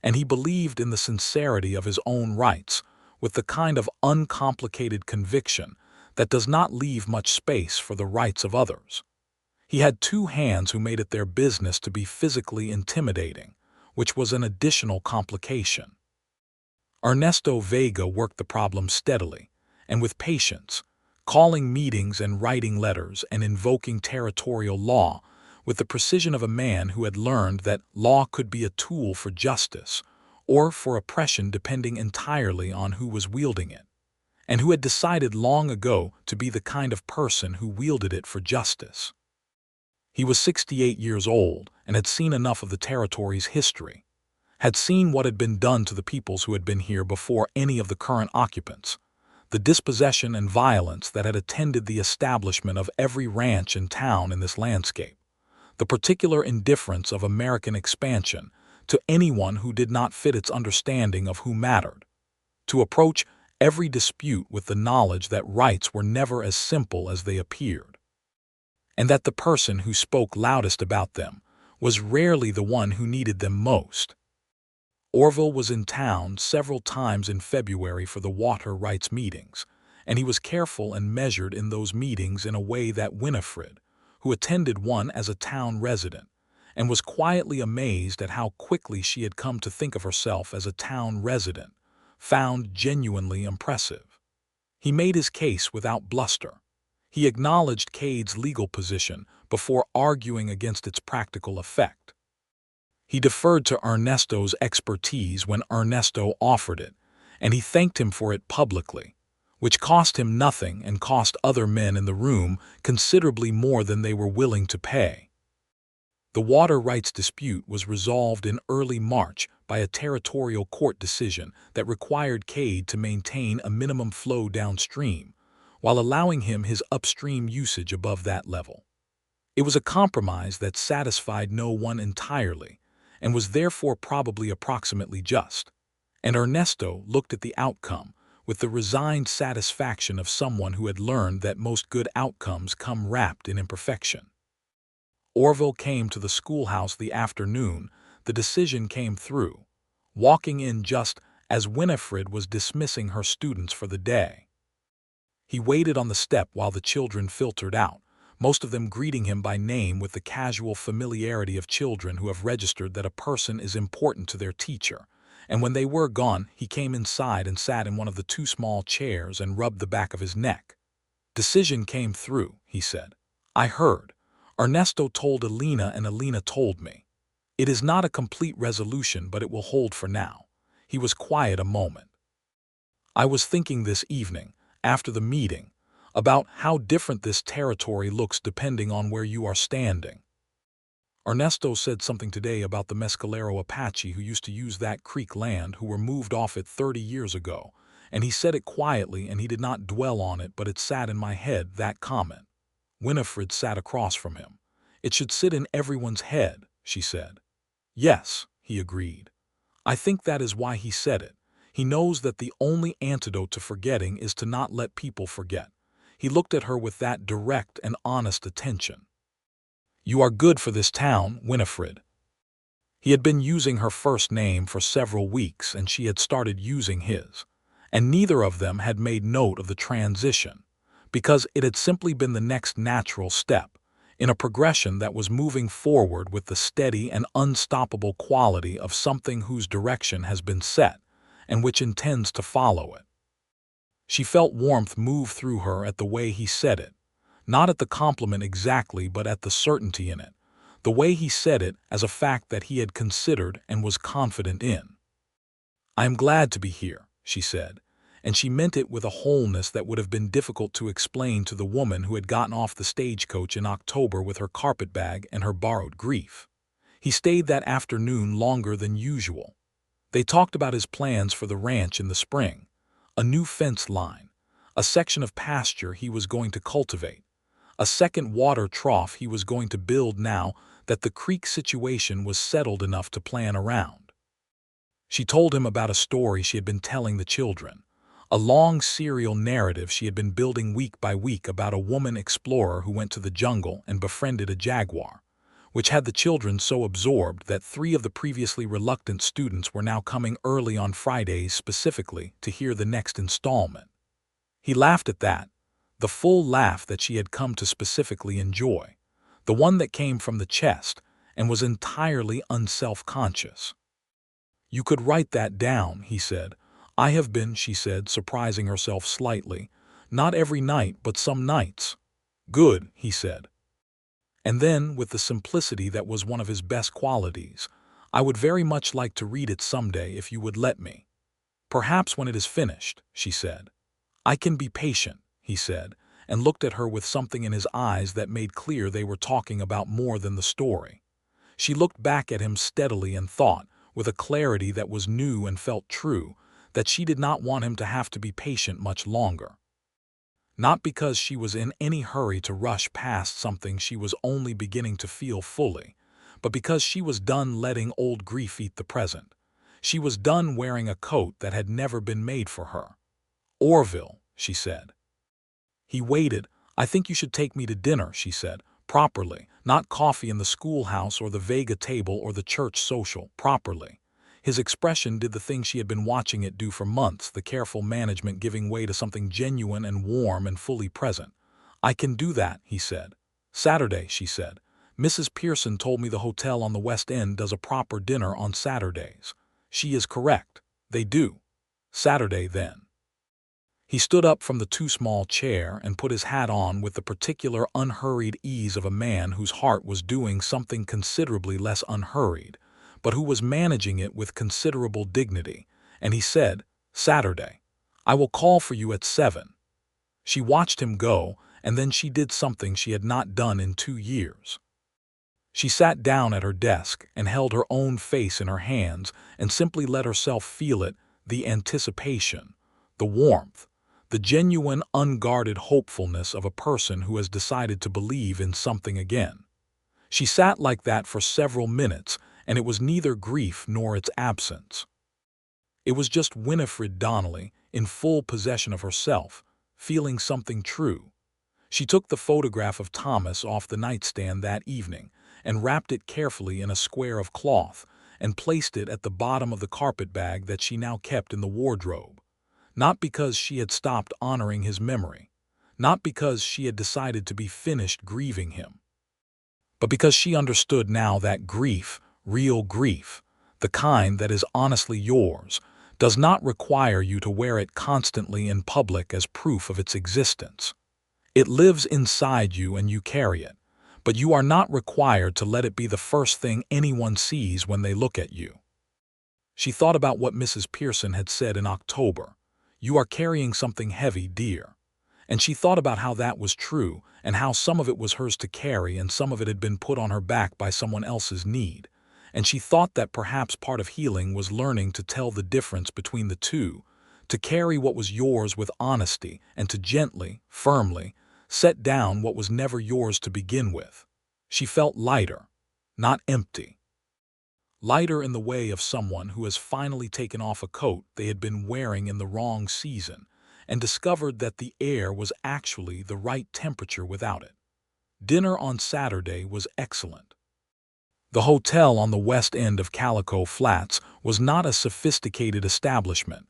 And he believed in the sincerity of his own rights, with the kind of uncomplicated conviction that does not leave much space for the rights of others. He had 2 hands who made it their business to be physically intimidating, which was an additional complication. Ernesto Vega worked the problem steadily and with patience, calling meetings and writing letters and invoking territorial law with the precision of a man who had learned that law could be a tool for justice or for oppression depending entirely on who was wielding it, and who had decided long ago to be the kind of person who wielded it for justice. He was 68 years old and had seen enough of the territory's history, had seen what had been done to the peoples who had been here before any of the current occupants, the dispossession and violence that had attended the establishment of every ranch and town in this landscape, the particular indifference of American expansion to anyone who did not fit its understanding of who mattered, to approach every dispute with the knowledge that rights were never as simple as they appeared, and that the person who spoke loudest about them was rarely the one who needed them most. Orville was in town several times in February for the water rights meetings, and he was careful and measured in those meetings in a way that Winifred, who attended one as a town resident, and was quietly amazed at how quickly she had come to think of herself as a town resident, found genuinely impressive. He made his case without bluster. He acknowledged Cade's legal position before arguing against its practical effect. He deferred to Ernesto's expertise when Ernesto offered it, and he thanked him for it publicly, which cost him nothing and cost other men in the room considerably more than they were willing to pay. The water rights dispute was resolved in early March by a territorial court decision that required Cade to maintain a minimum flow downstream, while allowing him his upstream usage above that level. It was a compromise that satisfied no one entirely, and was therefore probably approximately just, and Ernesto looked at the outcome with the resigned satisfaction of someone who had learned that most good outcomes come wrapped in imperfection. Orville came to the schoolhouse the afternoon the decision came through, walking in just as Winifred was dismissing her students for the day. He waited on the step while the children filtered out, most of them greeting him by name with the casual familiarity of children who have registered that a person is important to their teacher, and when they were gone, he came inside and sat in one of the 2 small chairs and rubbed the back of his neck. "Decision came through," he said. "I heard. Ernesto told Alina and Alina told me. It is not a complete resolution, but it will hold for now." He was quiet a moment. "I was thinking this evening, after the meeting, about how different this territory looks depending on where you are standing. Ernesto said something today about the Mescalero Apache who used to use that creek land who were moved off it 30 years ago, And he said it quietly, and he did not dwell on it, but it sat in my head, that comment. Winifred sat across from him. It should sit in everyone's head, she said. Yes, he agreed. I think that is why he said it. He knows that the only antidote to forgetting is to not let people forget. He looked at her with that direct and honest attention. You are good for this town, Winifred. He had been using her first name for several weeks, and she had started using his. And neither of them had made note of the transition, because it had simply been the next natural step in a progression that was moving forward with the steady and unstoppable quality of something whose direction has been set and which intends to follow it. She felt warmth move through her at the way he said it, not at the compliment exactly, but at the certainty in it, the way he said it as a fact that he had considered and was confident in. I am glad to be here, she said, and she meant it with a wholeness that would have been difficult to explain to the woman who had gotten off the stagecoach in October with her carpetbag and her borrowed grief. He stayed that afternoon longer than usual. They talked about his plans for the ranch in the spring, a new fence line, a section of pasture he was going to cultivate, a second water trough he was going to build now that the creek situation was settled enough to plan around. She told him about a story she had been telling the children, a long serial narrative she had been building week by week about a woman explorer who went to the jungle and befriended a jaguar, which had the children so absorbed that 3 of the previously reluctant students were now coming early on Fridays specifically to hear the next installment. He laughed at that, the full laugh that she had come to specifically enjoy, the one that came from the chest and was entirely unself-conscious. You could write that down, he said. I have been, she said, surprising herself slightly. Not every night, but some nights. Good, he said. And then, with the simplicity that was one of his best qualities, I would very much like to read it someday if you would let me. Perhaps when it is finished, she said. I can be patient, he said, and looked at her with something in his eyes that made clear they were talking about more than the story. She looked back at him steadily and thought, with a clarity that was new and felt true, that she did not want him to have to be patient much longer. Not because she was in any hurry to rush past something she was only beginning to feel fully, but because she was done letting old grief eat the present. She was done wearing a coat that had never been made for her. Orville, she said. He waited. I think you should take me to dinner, she said, properly, not coffee in the schoolhouse or the Vega table or the church social, properly. His expression did the thing she had been watching it do for months, the careful management giving way to something genuine and warm and fully present. I can do that, he said. Saturday, she said. Mrs. Pearson told me the hotel on the West End does a proper dinner on Saturdays. She is correct. They do. Saturday, then. He stood up from the too-small chair and put his hat on with the particular unhurried ease of a man whose heart was doing something considerably less unhurried, but who was managing it with considerable dignity, and he said, Saturday. I will call for you at 7. She watched him go, and then she did something she had not done in 2 years. She sat down at her desk and held her own face in her hands and simply let herself feel it, the anticipation, the warmth, the genuine, unguarded hopefulness of a person who has decided to believe in something again. She sat like that for several minutes, and it was neither grief nor its absence. It was just Winifred Donnelly, in full possession of herself, feeling something true. She took the photograph of Thomas off the nightstand that evening and wrapped it carefully in a square of cloth and placed it at the bottom of the carpetbag that she now kept in the wardrobe. Not because she had stopped honoring his memory, not because she had decided to be finished grieving him, but because she understood now that grief, real grief, the kind that is honestly yours, does not require you to wear it constantly in public as proof of its existence. It lives inside you and you carry it, but you are not required to let it be the first thing anyone sees when they look at you. She thought about what Mrs. Pearson had said in October. You are carrying something heavy, dear. And she thought about how that was true and how some of it was hers to carry and some of it had been put on her back by someone else's need. And she thought that perhaps part of healing was learning to tell the difference between the two, to carry what was yours with honesty and to gently, firmly, set down what was never yours to begin with. She felt lighter, not empty. Lighter in the way of someone who has finally taken off a coat they had been wearing in the wrong season and discovered that the air was actually the right temperature without it. Dinner on Saturday was excellent. The hotel on the west end of Calico Flats was not a sophisticated establishment,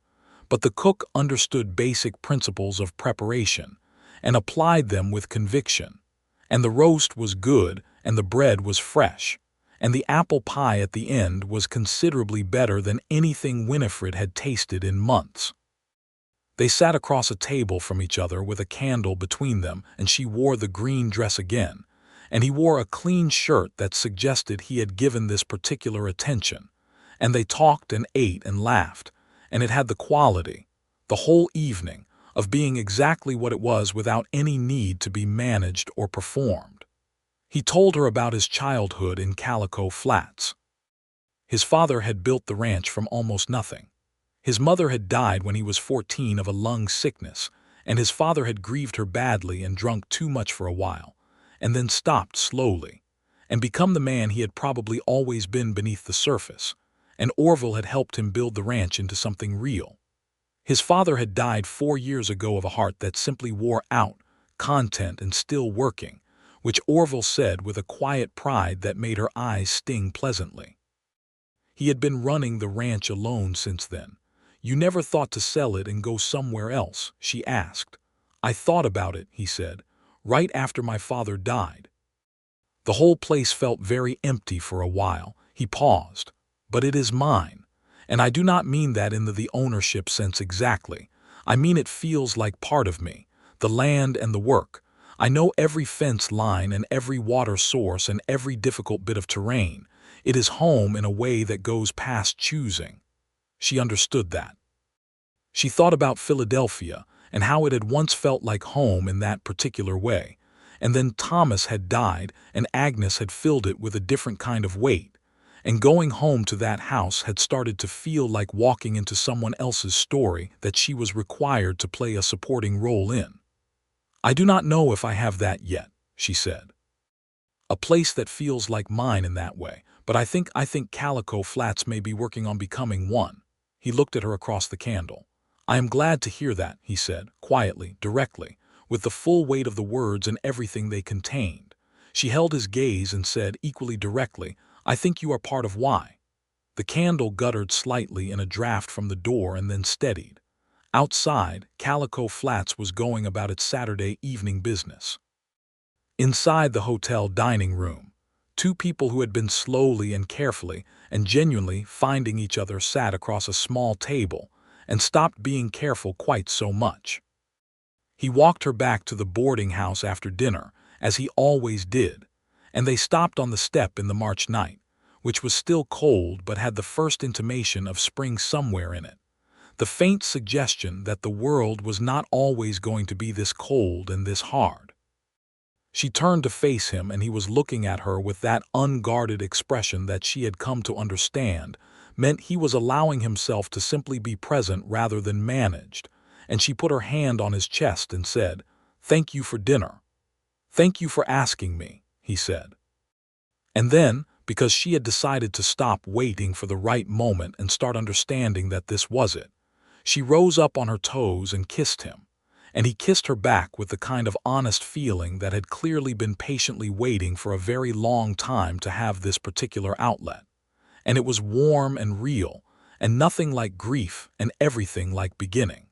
but the cook understood basic principles of preparation and applied them with conviction. And the roast was good, and the bread was fresh, and the apple pie at the end was considerably better than anything Winifred had tasted in months. They sat across a table from each other with a candle between them, and she wore the green dress again, and he wore a clean shirt that suggested he had given this particular attention. And they talked and ate and laughed, and it had the quality, the whole evening, of being exactly what it was without any need to be managed or performed. He told her about his childhood in Calico Flats. His father had built the ranch from almost nothing. His mother had died when he was 14 of a lung sickness, and his father had grieved her badly and drunk too much for a while, and then stopped slowly, and become the man he had probably always been beneath the surface, and Orville had helped him build the ranch into something real. His father had died 4 years ago of a heart that simply wore out, content and still working, which Orville said with a quiet pride that made her eyes sting pleasantly. He had been running the ranch alone since then. "You never thought to sell it and go somewhere else?" she asked. "I thought about it," he said, "right after my father died." The whole place felt very empty for a while. He paused. "But it is mine. And I do not mean that in the ownership sense exactly. I mean it feels like part of me, the land and the work. I know every fence line and every water source and every difficult bit of terrain. It is home in a way that goes past choosing." She understood that. She thought about Philadelphia and how it had once felt like home in that particular way, and then Thomas had died and Agnes had filled it with a different kind of weight, and going home to that house had started to feel like walking into someone else's story that she was required to play a supporting role in. "I do not know if I have that yet," she said. "A place that feels like mine in that way, but I think Calico Flats may be working on becoming one." He looked at her across the candle. "I am glad to hear that," he said, quietly, directly, with the full weight of the words and everything they contained. She held his gaze and said, equally directly, "I think you are part of why." The candle guttered slightly in a draft from the door and then steadied. Outside, Calico Flats was going about its Saturday evening business. Inside the hotel dining room, two people who had been slowly and carefully and genuinely finding each other sat across a small table and stopped being careful quite so much. He walked her back to the boarding house after dinner, as he always did, and they stopped on the step in the March night, which was still cold but had the first intimation of spring somewhere in it, the faint suggestion that the world was not always going to be this cold and this hard. She turned to face him, and he was looking at her with that unguarded expression that she had come to understand meant he was allowing himself to simply be present rather than managed, and she put her hand on his chest and said, "Thank you for dinner." "Thank you for asking me," he said. And then, because she had decided to stop waiting for the right moment and start understanding that this was it, she rose up on her toes and kissed him, and he kissed her back with the kind of honest feeling that had clearly been patiently waiting for a very long time to have this particular outlet. And it was warm and real, and nothing like grief and everything like beginning.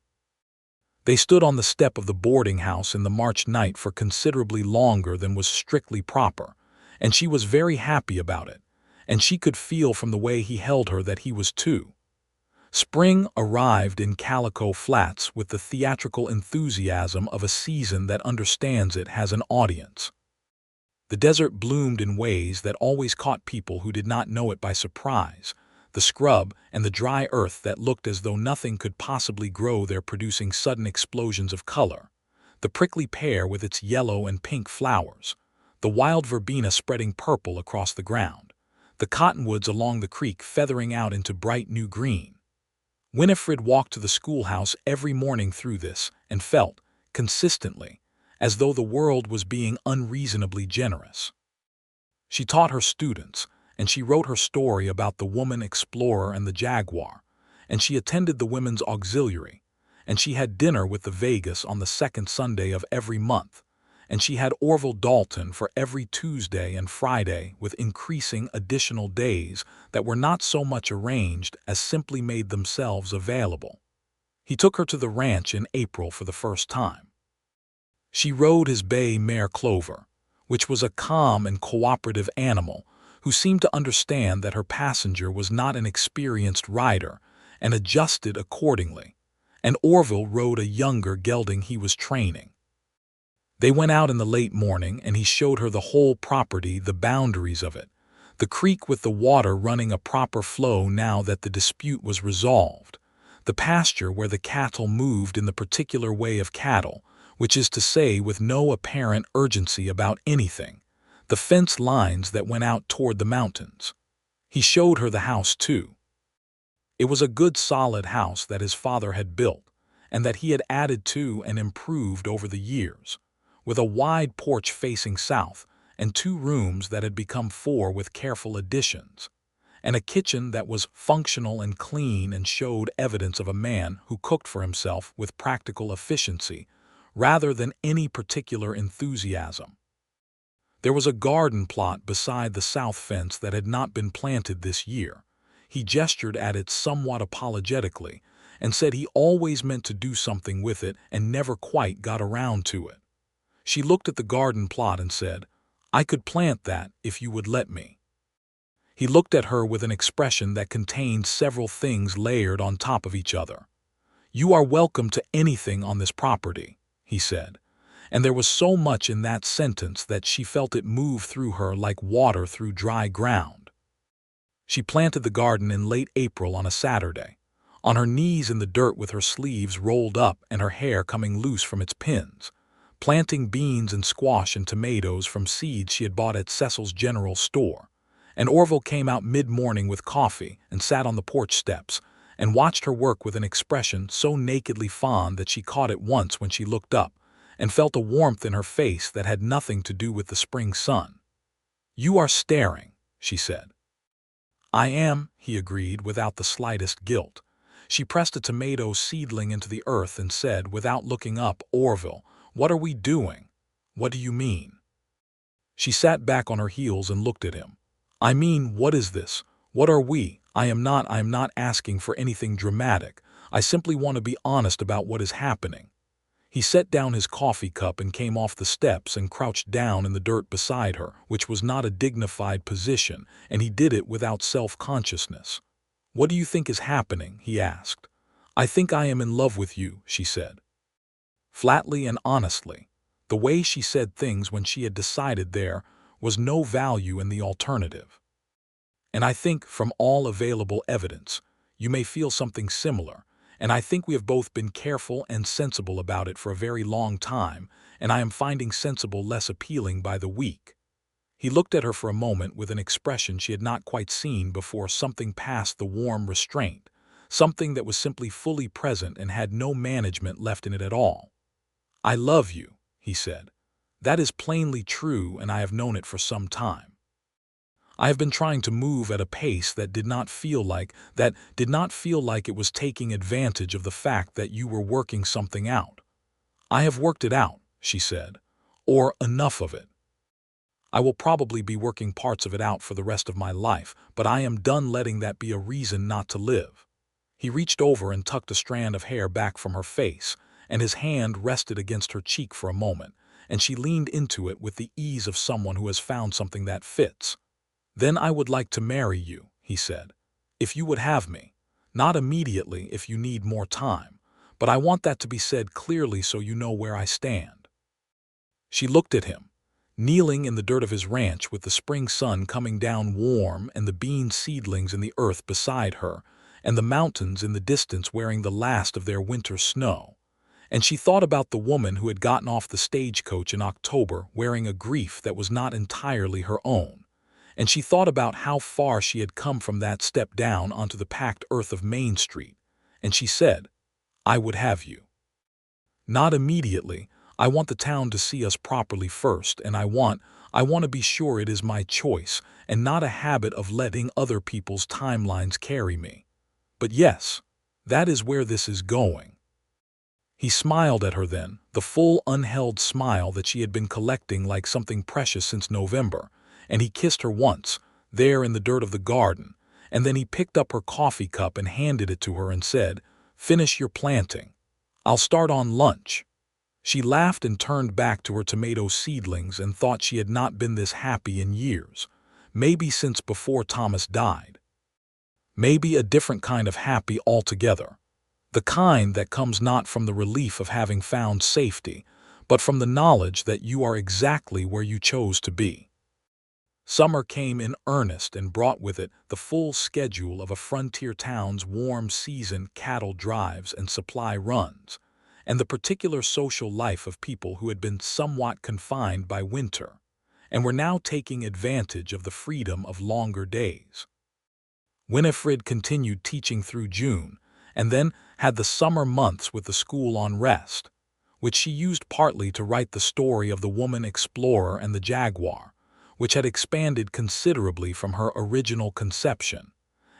They stood on the step of the boarding house in the March night for considerably longer than was strictly proper, and she was very happy about it, and she could feel from the way he held her that he was too. Spring arrived in Calico Flats with the theatrical enthusiasm of a season that understands it has an audience. The desert bloomed in ways that always caught people who did not know it by surprise. The scrub and the dry earth that looked as though nothing could possibly grow there producing sudden explosions of color. The prickly pear with its yellow and pink flowers. The wild verbena spreading purple across the ground. The cottonwoods along the creek feathering out into bright new green. Winifred walked to the schoolhouse every morning through this and felt, consistently, as though the world was being unreasonably generous. She taught her students, and she wrote her story about the woman explorer and the jaguar, and she attended the women's auxiliary, and she had dinner with the Vegas on the second Sunday of every month, and she had Orville Dalton for every Tuesday and Friday with increasing additional days that were not so much arranged as simply made themselves available. He took her to the ranch in April for the first time. She rode his bay mare Clover, which was a calm and cooperative animal who seemed to understand that her passenger was not an experienced rider and adjusted accordingly, and Orville rode a younger gelding he was training. They went out in the late morning and he showed her the whole property, the boundaries of it, the creek with the water running a proper flow now that the dispute was resolved, the pasture where the cattle moved in the particular way of cattle, which is to say with no apparent urgency about anything, the fence lines that went out toward the mountains. He showed her the house too. It was a good solid house that his father had built, and that he had added to and improved over the years, with a wide porch facing south, and 2 rooms that had become 4 with careful additions, and a kitchen that was functional and clean and showed evidence of a man who cooked for himself with practical efficiency rather than any particular enthusiasm. There was a garden plot beside the south fence that had not been planted this year. He gestured at it somewhat apologetically and said he always meant to do something with it and never quite got around to it. She looked at the garden plot and said, "I could plant that if you would let me." He looked at her with an expression that contained several things layered on top of each other. "You are welcome to anything on this property," he said, and there was so much in that sentence that she felt it move through her like water through dry ground. She planted the garden in late April on a Saturday, on her knees in the dirt with her sleeves rolled up and her hair coming loose from its pins, planting beans and squash and tomatoes from seeds she had bought at Cecil's General Store, and Orville came out mid-morning with coffee and sat on the porch steps and watched her work with an expression so nakedly fond that she caught it once when she looked up and felt a warmth in her face that had nothing to do with the spring sun. "You are staring," she said. "I am," he agreed without the slightest guilt. She pressed a tomato seedling into the earth and said, without looking up, "Orville, what are we doing?" "What do you mean?" She sat back on her heels and looked at him. "I mean, what is this? What are we? I am not asking for anything dramatic. I simply want to be honest about what is happening." He set down his coffee cup and came off the steps and crouched down in the dirt beside her, which was not a dignified position, and he did it without self-consciousness. "What do you think is happening?" he asked. "I think I am in love with you," she said. Flatly and honestly, the way she said things when she had decided there was no value in the alternative. "And I think, from all available evidence, you may feel something similar, and I think we have both been careful and sensible about it for a very long time, and I am finding sensible less appealing by the week." He looked at her for a moment with an expression she had not quite seen before, something past the warm restraint, something that was simply fully present and had no management left in it at all. "I love you," he said. "That is plainly true, and I have known it for some time. I have been trying to move at a pace that did not feel like it was taking advantage of the fact that you were working something out. I have worked it out," she said, "or enough of it. I will probably be working parts of it out for the rest of my life, but I am done letting that be a reason not to live." He reached over and tucked a strand of hair back from her face, and his hand rested against her cheek for a moment, and she leaned into it with the ease of someone who has found something that fits. "Then I would like to marry you," he said, "if you would have me. Not immediately if you need more time, but I want that to be said clearly so you know where I stand." She looked at him, kneeling in the dirt of his ranch with the spring sun coming down warm and the bean seedlings in the earth beside her, and the mountains in the distance wearing the last of their winter snow. And she thought about the woman who had gotten off the stagecoach in October wearing a grief that was not entirely her own. And she thought about how far she had come from that step down onto the packed earth of Main Street, and she said, "I would have you." "Not immediately. I want the town to see us properly first, and I want to be sure it is my choice and not a habit of letting other people's timelines carry me. But yes, that is where this is going." He smiled at her then, the full unheld smile that she had been collecting like something precious since November, and he kissed her once, there in the dirt of the garden, and then he picked up her coffee cup and handed it to her and said, "Finish your planting. I'll start on lunch." She laughed and turned back to her tomato seedlings and thought she had not been this happy in years, maybe since before Thomas died. Maybe a different kind of happy altogether. The kind that comes not from the relief of having found safety, but from the knowledge that you are exactly where you chose to be. Summer came in earnest and brought with it the full schedule of a frontier town's warm season cattle drives and supply runs, and the particular social life of people who had been somewhat confined by winter, and were now taking advantage of the freedom of longer days. Winifred continued teaching through June, and then had the summer months with the school on rest, which she used partly to write the story of the woman explorer and the jaguar, which had expanded considerably from her original conception,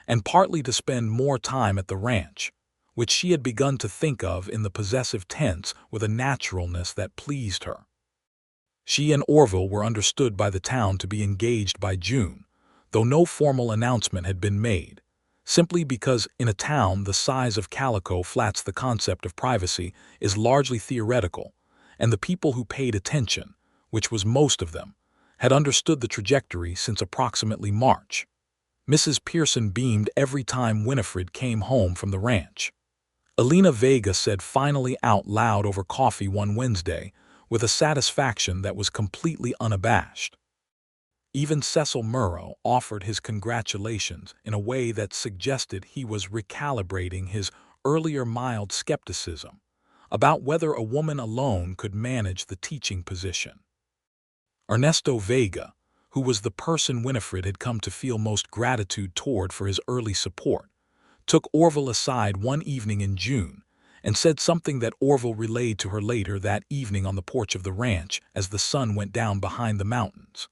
and partly to spend more time at the ranch, which she had begun to think of in the possessive tense with a naturalness that pleased her. She and Orville were understood by the town to be engaged by June, though no formal announcement had been made, simply because in a town the size of Calico Flats the concept of privacy is largely theoretical, and the people who paid attention, which was most of them, had understood the trajectory since approximately March. Mrs. Pearson beamed every time Winifred came home from the ranch. Elena Vega said finally out loud over coffee one Wednesday, with a satisfaction that was completely unabashed. Even Cecil Murrow offered his congratulations in a way that suggested he was recalibrating his earlier mild skepticism about whether a woman alone could manage the teaching position. Ernesto Vega, who was the person Winifred had come to feel most gratitude toward for his early support, took Orville aside one evening in June and said something that Orville relayed to her later that evening on the porch of the ranch as the sun went down behind the mountains.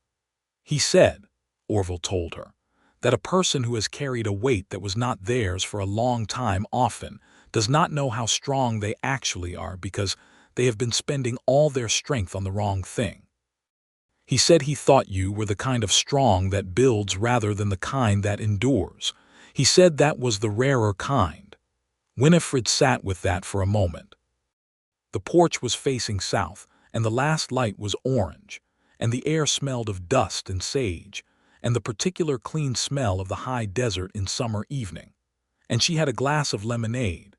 He said, Orville told her, that a person who has carried a weight that was not theirs for a long time often does not know how strong they actually are because they have been spending all their strength on the wrong thing. He said he thought you were the kind of strong that builds rather than the kind that endures. He said that was the rarer kind. Winifred sat with that for a moment. The porch was facing south, and the last light was orange, and the air smelled of dust and sage, and the particular clean smell of the high desert in summer evening. And she had a glass of lemonade.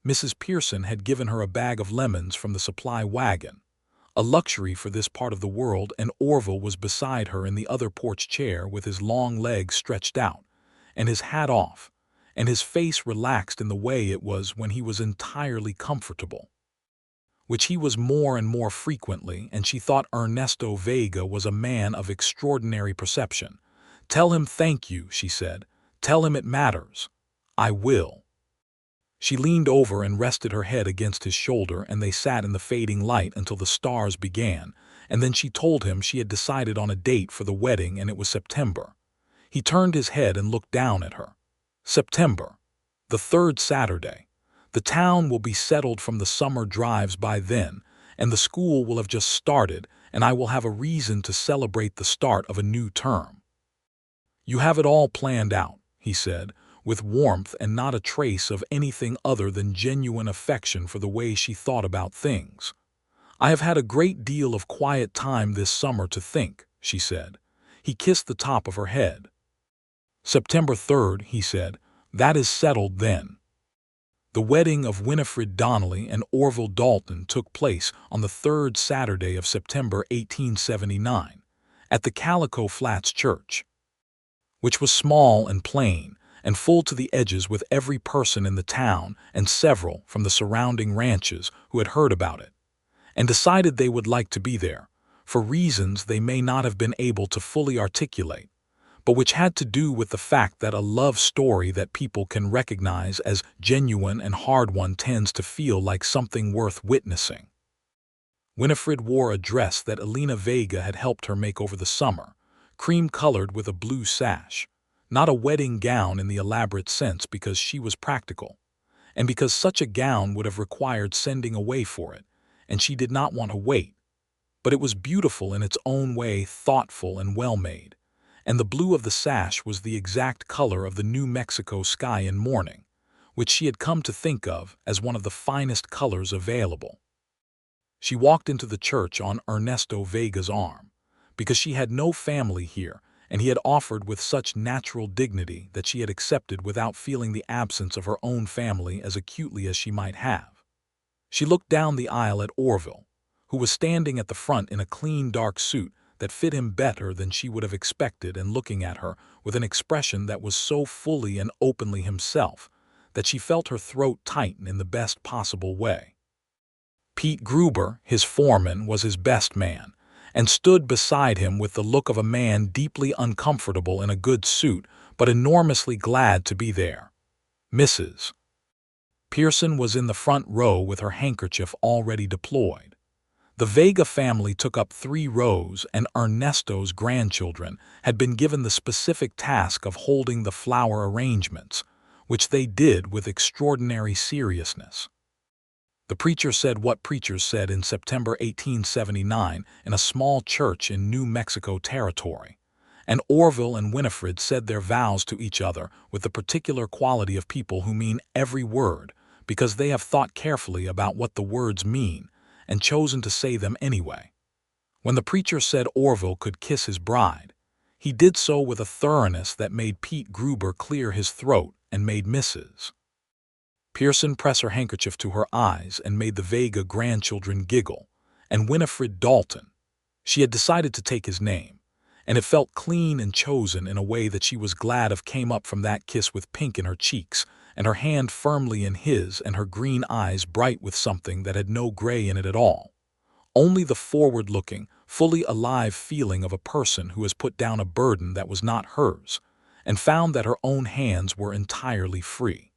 Mrs. Pearson had given her a bag of lemons from the supply wagon, a luxury for this part of the world, and Orville was beside her in the other porch chair with his long legs stretched out, and his hat off, and his face relaxed in the way it was when he was entirely comfortable, which he was more and more frequently, and she thought Ernesto Vega was a man of extraordinary perception. "Tell him thank you," she said. "Tell him it matters." "I will." She leaned over and rested her head against his shoulder, and they sat in the fading light until the stars began, and then she told him she had decided on a date for the wedding and it was September. He turned his head and looked down at her. "September. The third Saturday. The town will be settled from the summer drives by then, and the school will have just started, and I will have a reason to celebrate the start of a new term." "You have it all planned out," he said, with warmth and not a trace of anything other than genuine affection for the way she thought about things. "I have had a great deal of quiet time this summer to think," she said. He kissed the top of her head. "September 3rd, he said. "That is settled then." The wedding of Winifred Donnelly and Orville Dalton took place on the third Saturday of September 1879, at the Calico Flats church, which was small and plain, and full to the edges with every person in the town and several from the surrounding ranches who had heard about it, and decided they would like to be there, for reasons they may not have been able to fully articulate, but which had to do with the fact that a love story that people can recognize as genuine and hard one tends to feel like something worth witnessing. Winifred wore a dress that Elena Vega had helped her make over the summer, cream-colored with a blue sash. Not a wedding gown in the elaborate sense because she was practical, and because such a gown would have required sending away for it, and she did not want to wait. But it was beautiful in its own way, thoughtful and well-made, and the blue of the sash was the exact color of the New Mexico sky in morning, which she had come to think of as one of the finest colors available. She walked into the church on Ernesto Vega's arm, because she had no family here, and he had offered with such natural dignity that she had accepted without feeling the absence of her own family as acutely as she might have. She looked down the aisle at Orville, who was standing at the front in a clean dark suit that fit him better than she would have expected, and looking at her with an expression that was so fully and openly himself that she felt her throat tighten in the best possible way. Pete Gruber, his foreman, was his best man, and stood beside him with the look of a man deeply uncomfortable in a good suit, but enormously glad to be there. Mrs. Pearson was in the front row with her handkerchief already deployed. The Vega family took up 3 rows, and Ernesto's grandchildren had been given the specific task of holding the flower arrangements, which they did with extraordinary seriousness. The preacher said what preachers said in September 1879 in a small church in New Mexico Territory, and Orville and Winifred said their vows to each other with the particular quality of people who mean every word because they have thought carefully about what the words mean and chosen to say them anyway. When the preacher said Orville could kiss his bride, he did so with a thoroughness that made Pete Gruber clear his throat and made Mrs. Pearson press her handkerchief to her eyes and made the Vega grandchildren giggle, and Winifred Dalton. She had decided to take his name, and it felt clean and chosen in a way that she was glad of came up from that kiss with pink in her cheeks, and her hand firmly in his, and her green eyes bright with something that had no gray in it at all. Only the forward-looking, fully alive feeling of a person who has put down a burden that was not hers, and found that her own hands were entirely free.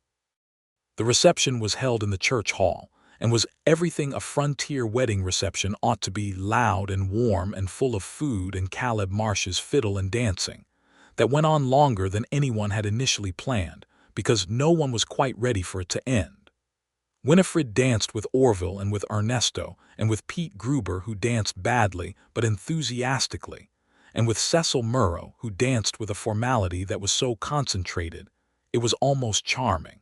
The reception was held in the church hall, and was everything a frontier wedding reception ought to be, loud and warm and full of food and Caleb Marsh's fiddle and dancing, that went on longer than anyone had initially planned, because no one was quite ready for it to end. Winifred danced with Orville and with Ernesto, and with Pete Gruber, who danced badly but enthusiastically, and with Cecil Murrow, who danced with a formality that was so concentrated it was almost charming.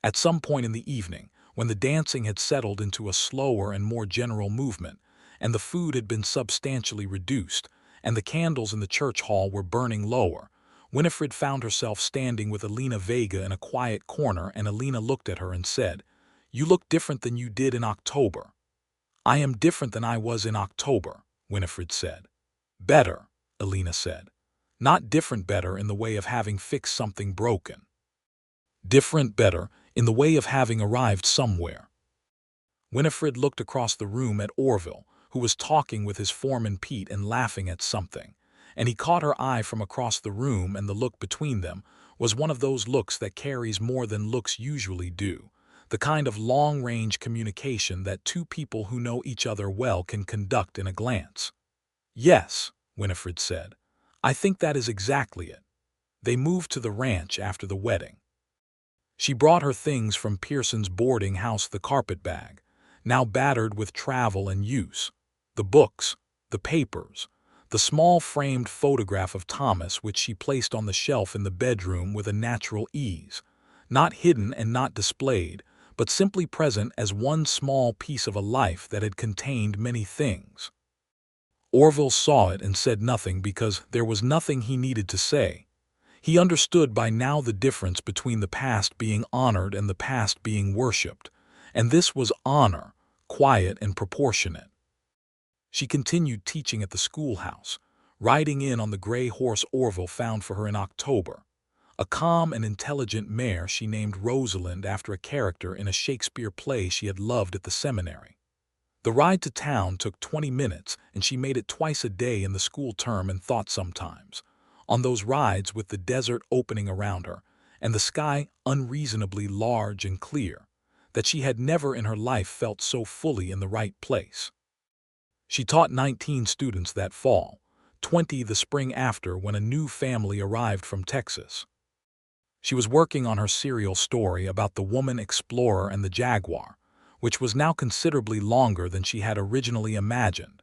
At some point in the evening, when the dancing had settled into a slower and more general movement, and the food had been substantially reduced, and the candles in the church hall were burning lower, Winifred found herself standing with Elena Vega in a quiet corner, and Elena looked at her and said, "You look different than you did in October." "I am different than I was in October," Winifred said. "Better," Elena said. "Not different better in the way of having fixed something broken. Different better in the way of having arrived somewhere." Winifred looked across the room at Orville, who was talking with his foreman Pete and laughing at something, and he caught her eye from across the room, and the look between them was one of those looks that carries more than looks usually do, the kind of long-range communication that 2 people who know each other well can conduct in a glance. "Yes," Winifred said, "I think that is exactly it." They moved to the ranch after the wedding. She brought her things from Pearson's boarding house, the carpet bag, now battered with travel and use, the books, the papers, the small framed photograph of Thomas which she placed on the shelf in the bedroom with a natural ease, not hidden and not displayed, but simply present as one small piece of a life that had contained many things. Orville saw it and said nothing because there was nothing he needed to say. He understood by now the difference between the past being honored and the past being worshipped, and this was honor, quiet and proportionate. She continued teaching at the schoolhouse, riding in on the gray horse Orville found for her in October, a calm and intelligent mare she named Rosalind after a character in a Shakespeare play she had loved at the seminary. The ride to town took 20 minutes, and she made it twice a day in the school term, and thought sometimes, on those rides with the desert opening around her, and the sky unreasonably large and clear, that she had never in her life felt so fully in the right place. She taught 19 students that fall, 20 the spring after when a new family arrived from Texas. She was working on her serial story about the woman explorer and the jaguar, which was now considerably longer than she had originally imagined,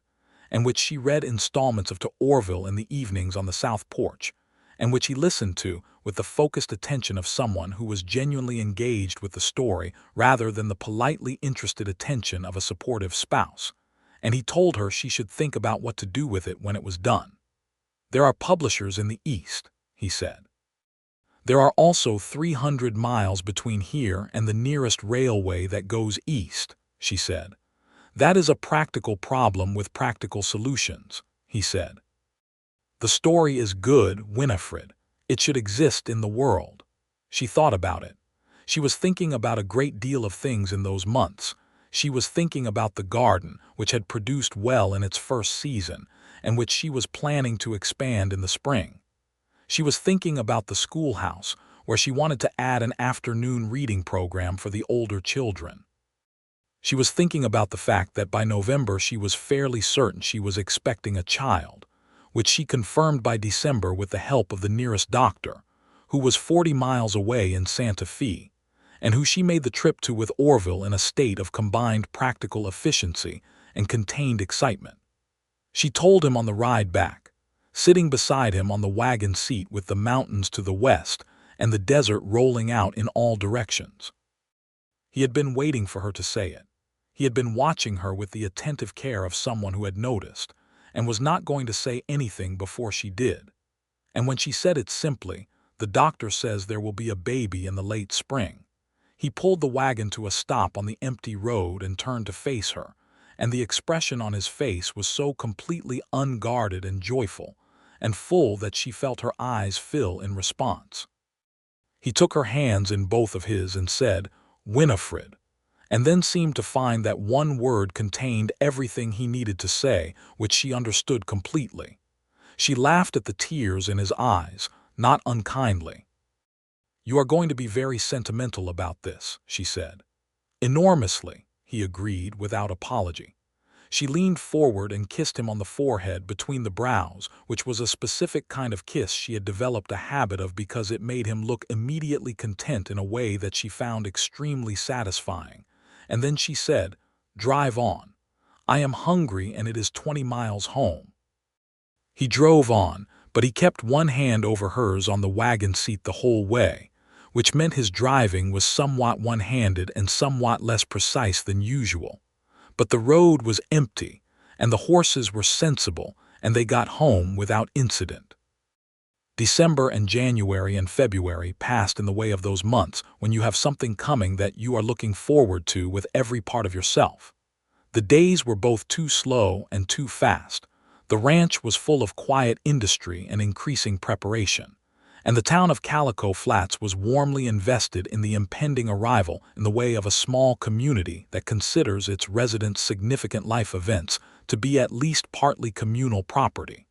and which she read installments of to Orville in the evenings on the south porch, and which he listened to with the focused attention of someone who was genuinely engaged with the story rather than the politely interested attention of a supportive spouse, and he told her she should think about what to do with it when it was done. "There are publishers in the East," he said. "There are also 300 miles between here and the nearest railway that goes east," she said. "That is a practical problem with practical solutions," he said. "The story is good, Winifred. It should exist in the world." She thought about it. She was thinking about a great deal of things in those months. She was thinking about the garden, which had produced well in its first season, and which she was planning to expand in the spring. She was thinking about the schoolhouse, where she wanted to add an afternoon reading program for the older children. She was thinking about the fact that by November she was fairly certain she was expecting a child, which she confirmed by December with the help of the nearest doctor, who was 40 miles away in Santa Fe, and who she made the trip to with Orville in a state of combined practical efficiency and contained excitement. She told him on the ride back, sitting beside him on the wagon seat with the mountains to the west and the desert rolling out in all directions. He had been waiting for her to say it. He had been watching her with the attentive care of someone who had noticed, and was not going to say anything before she did. And when she said it simply, "The doctor says there will be a baby in the late spring," he pulled the wagon to a stop on the empty road and turned to face her, and the expression on his face was so completely unguarded and joyful and full that she felt her eyes fill in response. He took her hands in both of his and said, "Winifred," and then seemed to find that one word contained everything he needed to say, which she understood completely. She laughed at the tears in his eyes, not unkindly. "You are going to be very sentimental about this," she said. "Enormously," he agreed without apology. She leaned forward and kissed him on the forehead between the brows, which was a specific kind of kiss she had developed a habit of because it made him look immediately content in a way that she found extremely satisfying. And then she said, "Drive on. I am hungry and it is 20 miles home." He drove on, but he kept one hand over hers on the wagon seat the whole way, which meant his driving was somewhat one-handed and somewhat less precise than usual. But the road was empty, and the horses were sensible, and they got home without incident. December and January and February passed in the way of those months when you have something coming that you are looking forward to with every part of yourself. The days were both too slow and too fast. The ranch was full of quiet industry and increasing preparation, and the town of Calico Flats was warmly invested in the impending arrival in the way of a small community that considers its residents' significant life events to be at least partly communal property.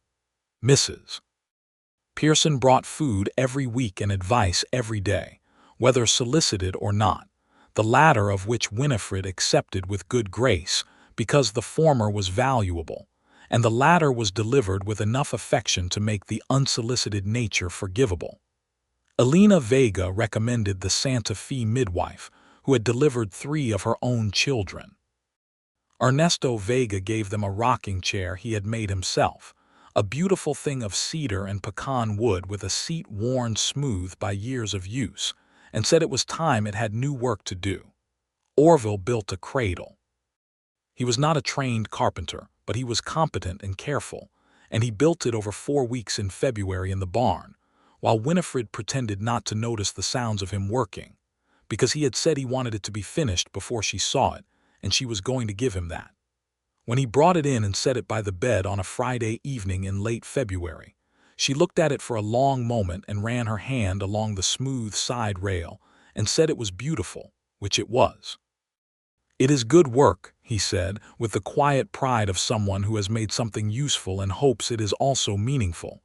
Mrs. Pearson brought food every week and advice every day, whether solicited or not, the latter of which Winifred accepted with good grace because the former was valuable, and the latter was delivered with enough affection to make the unsolicited nature forgivable. Elena Vega recommended the Santa Fe midwife, who had delivered 3 of her own children. Ernesto Vega gave them a rocking chair he had made himself, a beautiful thing of cedar and pecan wood with a seat worn smooth by years of use, and said it was time it had new work to do. Orville built a cradle. He was not a trained carpenter, but he was competent and careful, and he built it over 4 weeks in February in the barn, while Winifred pretended not to notice the sounds of him working, because he had said he wanted it to be finished before she saw it, and she was going to give him that. When he brought it in and set it by the bed on a Friday evening in late February, she looked at it for a long moment and ran her hand along the smooth side rail and said it was beautiful, which it was. "It is good work," he said, with the quiet pride of someone who has made something useful and hopes it is also meaningful.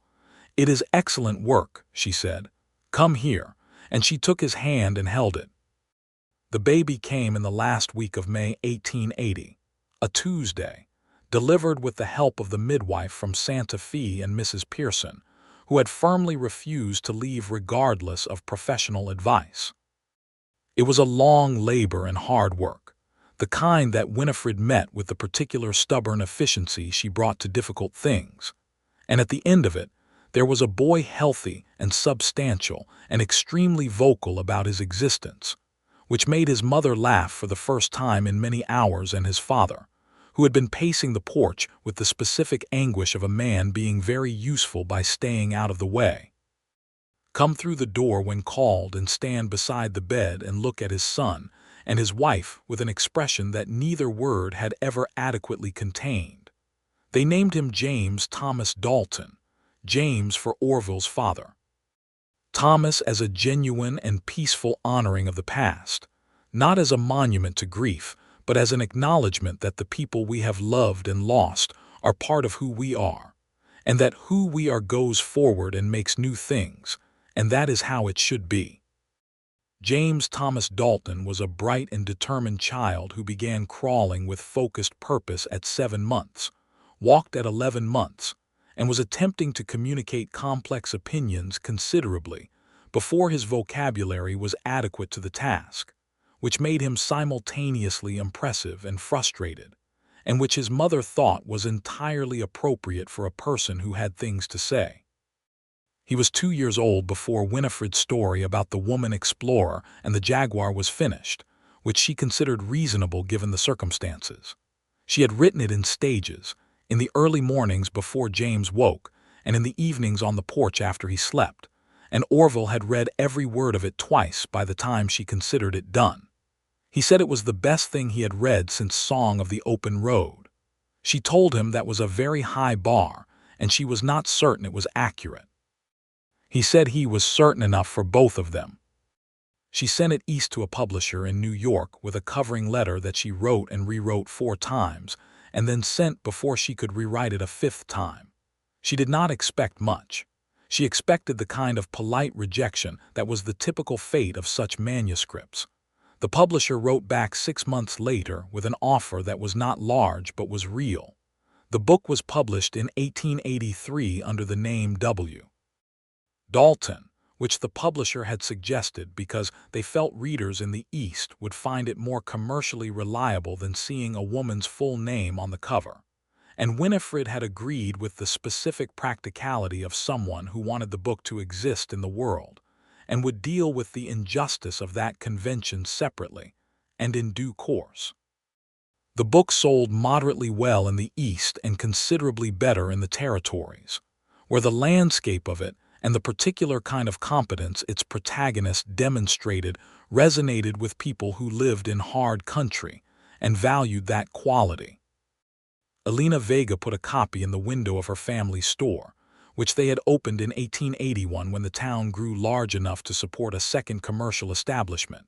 "It is excellent work," she said. "Come here," and she took his hand and held it. The baby came in the last week of May 1880, a Tuesday, delivered with the help of the midwife from Santa Fe and Mrs. Pearson, who had firmly refused to leave regardless of professional advice. It was a long labor and hard work, the kind that Winifred met with the particular stubborn efficiency she brought to difficult things. And at the end of it, there was a boy healthy and substantial and extremely vocal about his existence, which made his mother laugh for the first time in many hours, and his father, who had been pacing the porch with the specific anguish of a man being very useful by staying out of the way, come through the door when called and stand beside the bed and look at his son and his wife with an expression that neither word had ever adequately contained. They named him James Thomas Dalton, James for Orville's father. Thomas as a genuine and peaceful honoring of the past, not as a monument to grief, but as an acknowledgement that the people we have loved and lost are part of who we are, and that who we are goes forward and makes new things, and that is how it should be. James Thomas Dalton was a bright and determined child who began crawling with focused purpose at 7 months, walked at 11 months, and was attempting to communicate complex opinions considerably before his vocabulary was adequate to the task, which made him simultaneously impressive and frustrated, and which his mother thought was entirely appropriate for a person who had things to say. He was 2 years old before Winifred's story about the woman explorer and the jaguar was finished, which she considered reasonable given the circumstances. She had written it in stages, in the early mornings before James woke, and in the evenings on the porch after he slept, and Orville had read every word of it twice by the time she considered it done. He said it was the best thing he had read since Song of the Open Road. She told him that was a very high bar, and she was not certain it was accurate. He said he was certain enough for both of them. She sent it east to a publisher in New York with a covering letter that she wrote and rewrote 4 times, and then sent before she could rewrite it a 5th time. She did not expect much. She expected the kind of polite rejection that was the typical fate of such manuscripts. The publisher wrote back 6 months later with an offer that was not large but was real. The book was published in 1883 under the name W. Dalton, which the publisher had suggested because they felt readers in the East would find it more commercially reliable than seeing a woman's full name on the cover. And Winifred had agreed with the specific practicality of someone who wanted the book to exist in the world, and would deal with the injustice of that convention separately, and in due course. The book sold moderately well in the East and considerably better in the territories, where the landscape of it and the particular kind of competence its protagonist demonstrated resonated with people who lived in hard country and valued that quality. Elena Vega put a copy in the window of her family store, which they had opened in 1881 when the town grew large enough to support a second commercial establishment,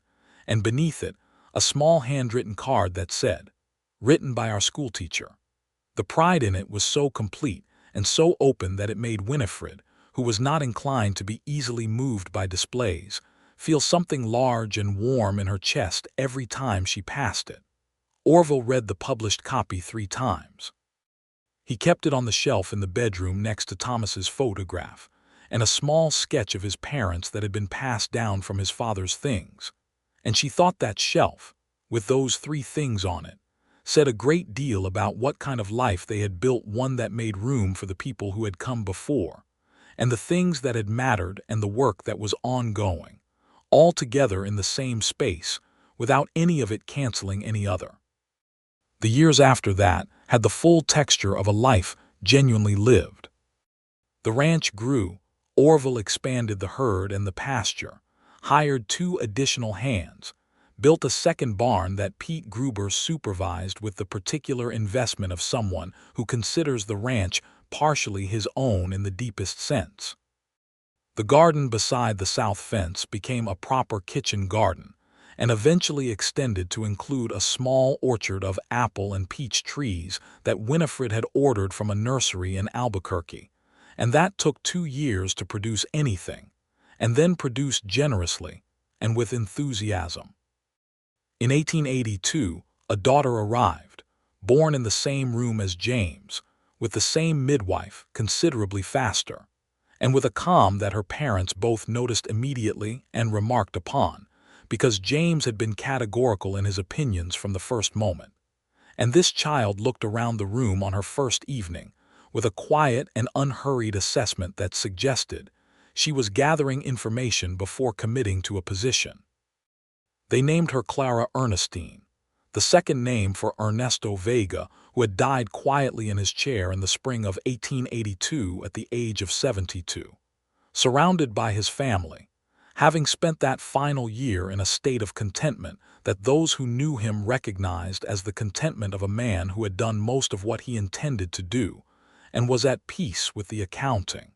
and beneath it, a small handwritten card that said, "Written by our schoolteacher." The pride in it was so complete and so open that it made Winifred, who was not inclined to be easily moved by displays, feel something large and warm in her chest every time she passed it. Orville read the published copy 3 times. He kept it on the shelf in the bedroom next to Thomas's photograph and a small sketch of his parents that had been passed down from his father's things, and she thought that shelf, with those 3 things on it, said a great deal about what kind of life they had built, one that made room for the people who had come before, and the things that had mattered and the work that was ongoing, all together in the same space, without any of it canceling any other. The years after that had the full texture of a life genuinely lived. The ranch grew, Orville expanded the herd and the pasture, hired 2 additional hands, built a second barn that Pete Gruber supervised with the particular investment of someone who considers the ranch partially his own in the deepest sense. The garden beside the south fence became a proper kitchen garden, and eventually extended to include a small orchard of apple and peach trees that Winifred had ordered from a nursery in Albuquerque, and that took 2 years to produce anything, and then produced generously and with enthusiasm. In 1882, a daughter arrived, born in the same room as James, with the same midwife, considerably faster, and with a calm that her parents both noticed immediately and remarked upon, because James had been categorical in his opinions from the first moment. And this child looked around the room on her first evening, with a quiet and unhurried assessment that suggested she was gathering information before committing to a position. They named her Clara Ernestine, the second name for Ernesto Vega, who had died quietly in his chair in the spring of 1882 at the age of 72, surrounded by his family, having spent that final year in a state of contentment that those who knew him recognized as the contentment of a man who had done most of what he intended to do and was at peace with the accounting.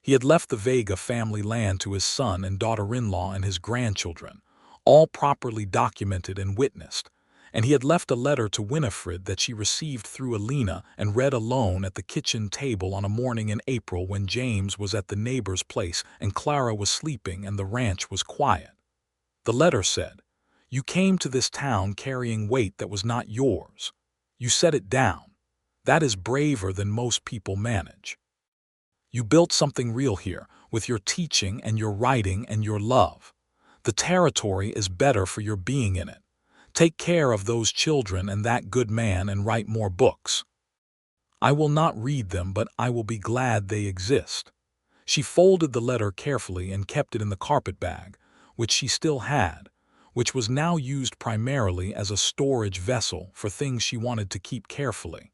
He had left the Vega family land to his son and daughter-in-law and his grandchildren, all properly documented and witnessed, and he had left a letter to Winifred that she received through Alina and read alone at the kitchen table on a morning in April when James was at the neighbor's place and Clara was sleeping and the ranch was quiet. The letter said, "You came to this town carrying weight that was not yours. You set it down. That is braver than most people manage. You built something real here with your teaching and your writing and your love. The territory is better for your being in it. Take care of those children and that good man and write more books. I will not read them, but I will be glad they exist." She folded the letter carefully and kept it in the carpetbag, which she still had, which was now used primarily as a storage vessel for things she wanted to keep carefully.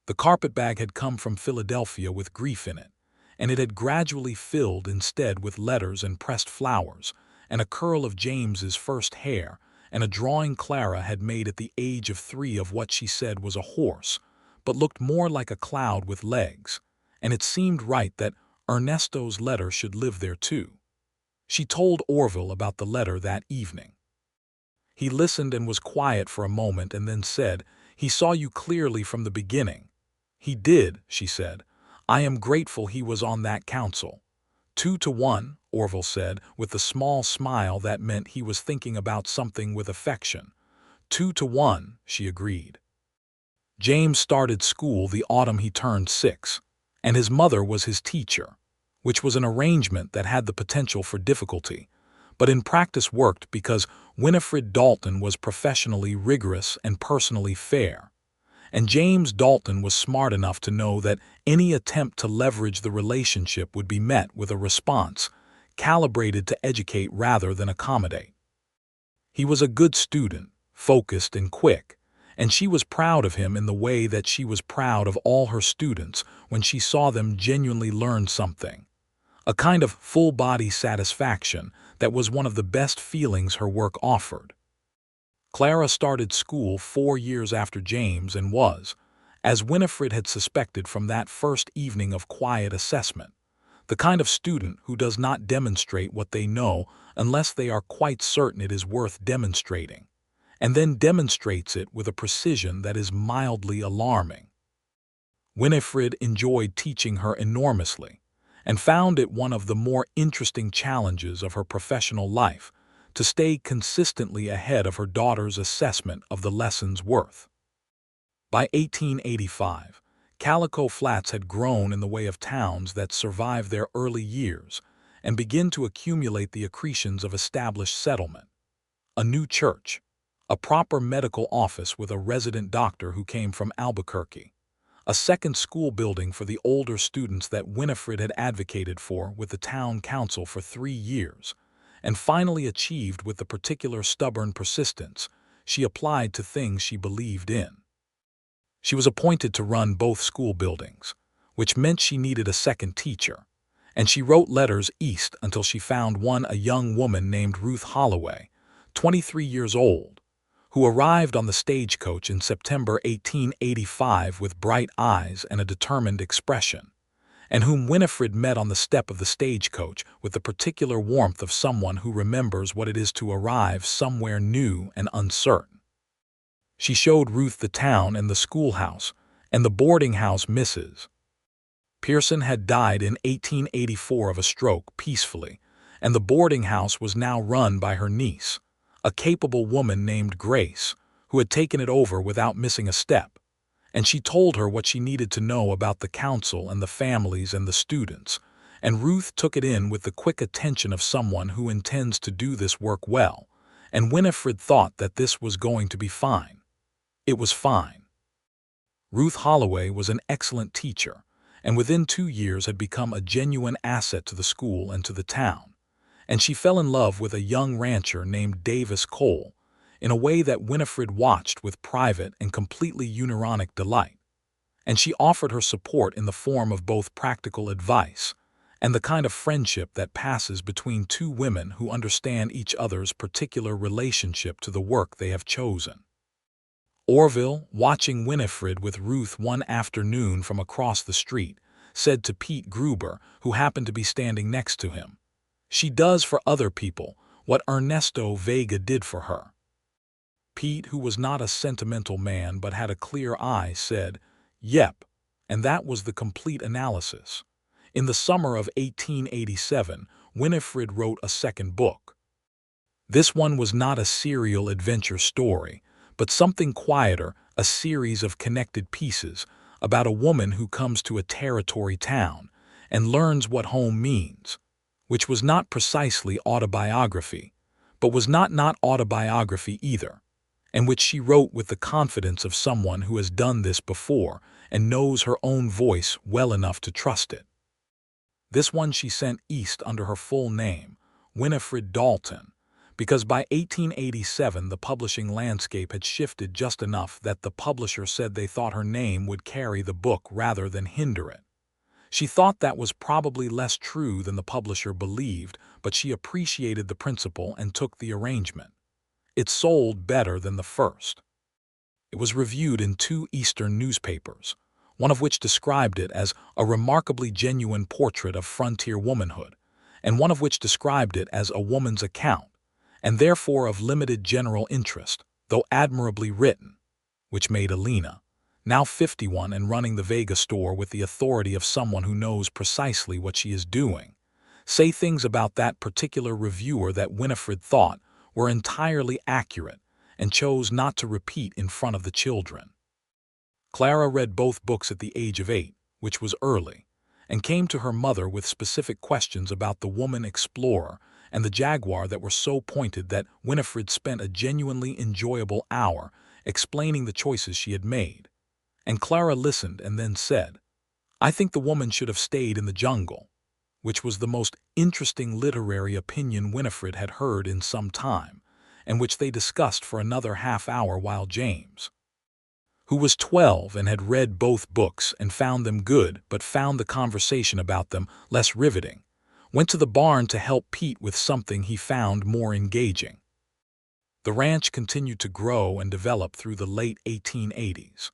The carpetbag had come from Philadelphia with grief in it, and it had gradually filled instead with letters and pressed flowers, and a curl of James's first hair, and a drawing Clara had made at the age of 3 of what she said was a horse, but looked more like a cloud with legs, and it seemed right that Ernesto's letter should live there too. She told Orville about the letter that evening. He listened and was quiet for a moment and then said, "He saw you clearly from the beginning." "He did," she said. "I am grateful he was on that council." 2-1, Orville said, with the small smile that meant he was thinking about something with affection. 2-1, she agreed. James started school the autumn he turned 6, and his mother was his teacher, which was an arrangement that had the potential for difficulty, but in practice worked because Winifred Dalton was professionally rigorous and personally fair, and James Dalton was smart enough to know that any attempt to leverage the relationship would be met with a response calibrated to educate rather than accommodate. He was a good student, focused and quick, and she was proud of him in the way that she was proud of all her students when she saw them genuinely learn something, a kind of full-body satisfaction that was one of the best feelings her work offered. Clara started school 4 years after James and was, as Winifred had suspected from that first evening of quiet assessment, the kind of student who does not demonstrate what they know unless they are quite certain it is worth demonstrating, and then demonstrates it with a precision that is mildly alarming. Winifred enjoyed teaching her enormously, and found it one of the more interesting challenges of her professional life to stay consistently ahead of her daughter's assessment of the lesson's worth. By 1885, Calico Flats had grown in the way of towns that survive their early years and begin to accumulate the accretions of established settlement. A new church, a proper medical office with a resident doctor who came from Albuquerque, a second school building for the older students that Winifred had advocated for with the town council for 3 years, and finally achieved with the particular stubborn persistence she applied to things she believed in. She was appointed to run both school buildings, which meant she needed a second teacher, and she wrote letters east until she found one, a young woman named Ruth Holloway, 23 years old, who arrived on the stagecoach in September 1885 with bright eyes and a determined expression, and whom Winifred met on the step of the stagecoach with the particular warmth of someone who remembers what it is to arrive somewhere new and uncertain. She showed Ruth the town and the schoolhouse, and the boarding house Mrs. Pearson had died in 1884 of a stroke peacefully, and the boarding house was now run by her niece, a capable woman named Grace, who had taken it over without missing a step. And she told her what she needed to know about the council and the families and the students, and Ruth took it in with the quick attention of someone who intends to do this work well, and Winifred thought that this was going to be fine. It was fine. Ruth Holloway was an excellent teacher, and within 2 years had become a genuine asset to the school and to the town, and she fell in love with a young rancher named Davis Cole, in a way that Winifred watched with private and completely unironic delight, and she offered her support in the form of both practical advice and the kind of friendship that passes between two women who understand each other's particular relationship to the work they have chosen. Orville, watching Winifred with Ruth one afternoon from across the street, said to Pete Gruber, who happened to be standing next to him, "She does for other people what Ernesto Vega did for her." Pete, who was not a sentimental man but had a clear eye, said, "Yep," and that was the complete analysis. In the summer of 1887, Winifred wrote a second book. This one was not a serial adventure story, but something quieter, a series of connected pieces about a woman who comes to a territory town and learns what home means, which was not precisely autobiography, but was not autobiography either, and which she wrote with the confidence of someone who has done this before and knows her own voice well enough to trust it. This one she sent east under her full name, Winifred Dalton, because by 1887 the publishing landscape had shifted just enough that the publisher said they thought her name would carry the book rather than hinder it. She thought that was probably less true than the publisher believed, but she appreciated the principle and took the arrangement. It sold better than the first. It was reviewed in 2 Eastern newspapers, one of which described it as a remarkably genuine portrait of frontier womanhood, and one of which described it as a woman's account, and therefore of limited general interest, though admirably written, which made Alina, now 51 and running the Vega store with the authority of someone who knows precisely what she is doing, say things about that particular reviewer that Winifred thought were entirely accurate and chose not to repeat in front of the children. Clara read both books at the age of 8, which was early, and came to her mother with specific questions about the woman explorer and the Jaguar that were so pointed that Winifred spent a genuinely enjoyable hour explaining the choices she had made. And Clara listened and then said, "I think the woman should have stayed in the jungle," which was the most interesting literary opinion Winifred had heard in some time, and which they discussed for another half-hour while James, who was 12 and had read both books and found them good but found the conversation about them less riveting, went to the barn to help Pete with something he found more engaging. The ranch continued to grow and develop through the late 1880s.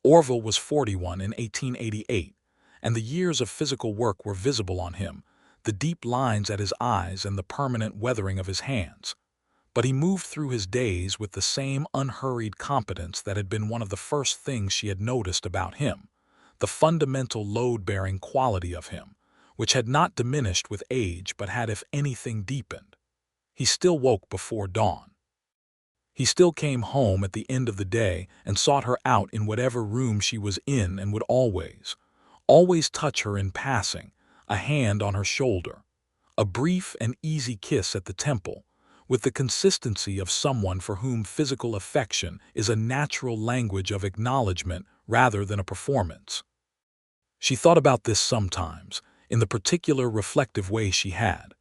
Orville was 41 in 1888, and the years of physical work were visible on him, the deep lines at his eyes and the permanent weathering of his hands. But he moved through his days with the same unhurried competence that had been one of the first things she had noticed about him, the fundamental load-bearing quality of him, which had not diminished with age but had, if anything, deepened. He still woke before dawn. He still came home at the end of the day and sought her out in whatever room she was in and would always touch her in passing, a hand on her shoulder, a brief and easy kiss at the temple, with the consistency of someone for whom physical affection is a natural language of acknowledgement rather than a performance. She thought about this sometimes, in the particular reflective way she had,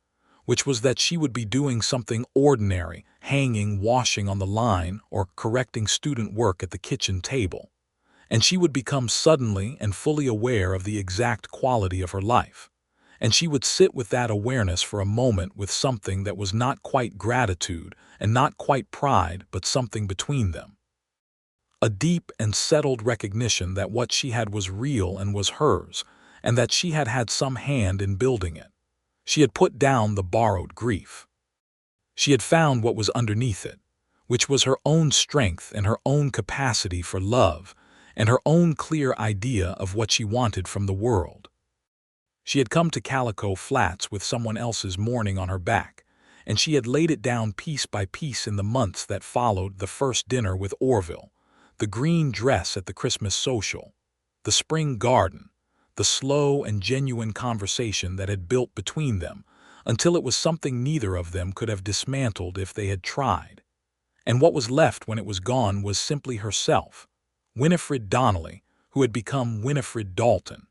which was that she would be doing something ordinary, hanging washing on the line or correcting student work at the kitchen table, and she would become suddenly and fully aware of the exact quality of her life, and she would sit with that awareness for a moment with something that was not quite gratitude and not quite pride but something between them. A deep and settled recognition that what she had was real and was hers, and that she had had some hand in building it. She had put down the borrowed grief. She had found what was underneath it, which was her own strength and her own capacity for love, and her own clear idea of what she wanted from the world. She had come to Calico Flats with someone else's mourning on her back, and she had laid it down piece by piece in the months that followed the first dinner with Orville, the green dress at the Christmas social, the spring garden, the slow and genuine conversation that had built between them, until it was something neither of them could have dismantled if they had tried. And what was left when it was gone was simply herself, Winifred Donnelly, who had become Winifred Dalton,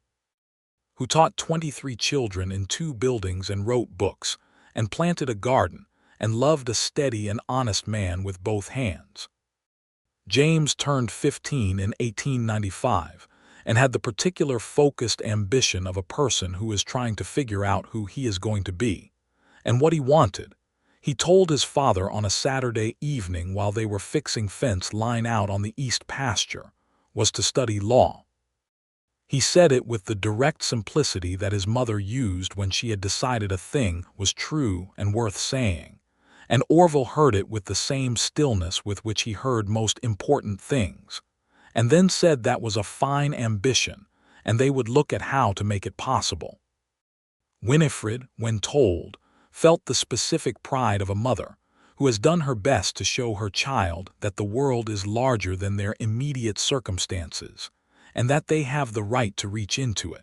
who taught 23 children in 2 buildings and wrote books, and planted a garden, and loved a steady and honest man with both hands. James turned 15 in 1895, and had the particular focused ambition of a person who is trying to figure out who he is going to be, and what he wanted. He told his father on a Saturday evening while they were fixing fence line out on the east pasture, was to study law. He said it with the direct simplicity that his mother used when she had decided a thing was true and worth saying, and Orville heard it with the same stillness with which he heard most important things, and then said that was a fine ambition, and they would look at how to make it possible. Winifred, when told, felt the specific pride of a mother who has done her best to show her child that the world is larger than their immediate circumstances, and that they have the right to reach into it.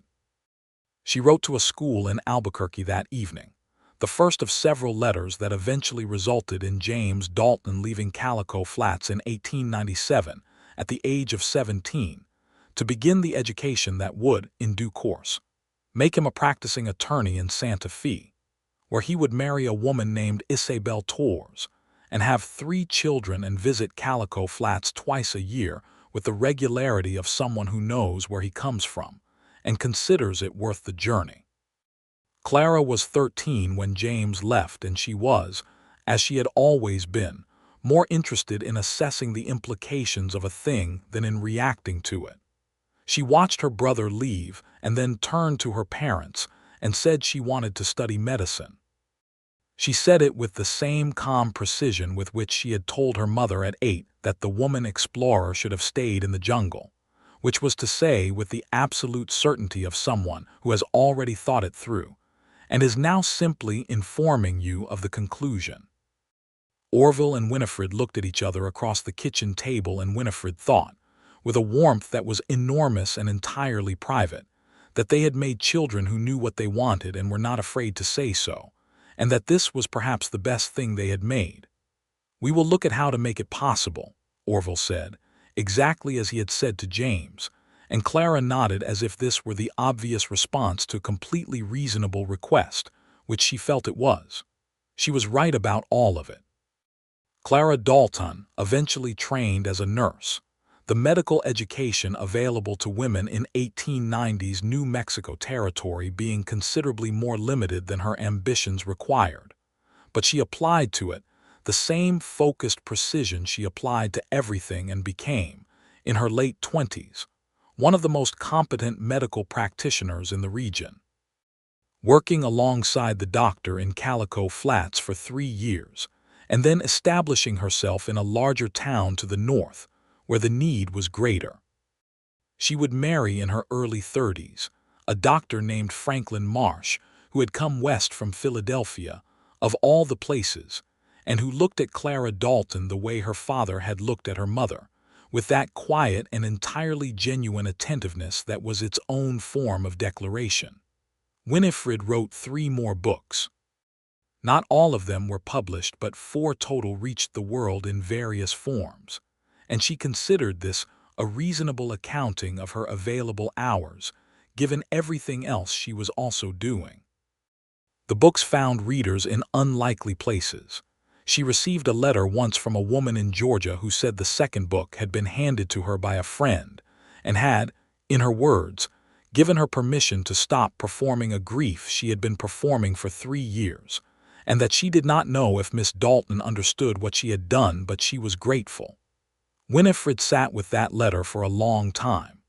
She wrote to a school in Albuquerque that evening, the first of several letters that eventually resulted in James Dalton leaving Calico Flats in 1897 at the age of 17 to begin the education that would, in due course, make him a practicing attorney in Santa Fe, where he would marry a woman named Isabel Torres and have 3 children and visit Calico Flats twice a year with the regularity of someone who knows where he comes from and considers it worth the journey. Clara was 13 when James left, and she was, as she had always been, more interested in assessing the implications of a thing than in reacting to it. She watched her brother leave and then turned to her parents and said she wanted to study medicine. She said it with the same calm precision with which she had told her mother at 8 that the woman explorer should have stayed in the jungle, which was to say with the absolute certainty of someone who has already thought it through, and is now simply informing you of the conclusion. Orville and Winifred looked at each other across the kitchen table, and Winifred thought, with a warmth that was enormous and entirely private, that they had made children who knew what they wanted and were not afraid to say so, and that this was perhaps the best thing they had made. "We will look at how to make it possible," Orville said, exactly as he had said to James, and Clara nodded as if this were the obvious response to a completely reasonable request, which she felt it was. She was right about all of it. Clara Dalton eventually trained as a nurse, the medical education available to women in 1890's New Mexico territory being considerably more limited than her ambitions required. But she applied to it the same focused precision she applied to everything and became, in her late 20s, one of the most competent medical practitioners in the region. Working alongside the doctor in Calico Flats for 3 years, and then establishing herself in a larger town to the north, where the need was greater. She would marry in her early 30s, a doctor named Franklin Marsh, who had come west from Philadelphia, of all the places, and who looked at Clara Dalton the way her father had looked at her mother, with that quiet and entirely genuine attentiveness that was its own form of declaration. Winifred wrote 3 more books. Not all of them were published, but 4 total reached the world in various forms, and she considered this a reasonable accounting of her available hours, given everything else she was also doing. The books found readers in unlikely places. She received a letter once from a woman in Georgia who said the second book had been handed to her by a friend and had, in her words, given her permission to stop performing a grief she had been performing for 3 years, and that she did not know if Miss Dalton understood what she had done, but she was grateful. Winifred sat with that letter for a long time.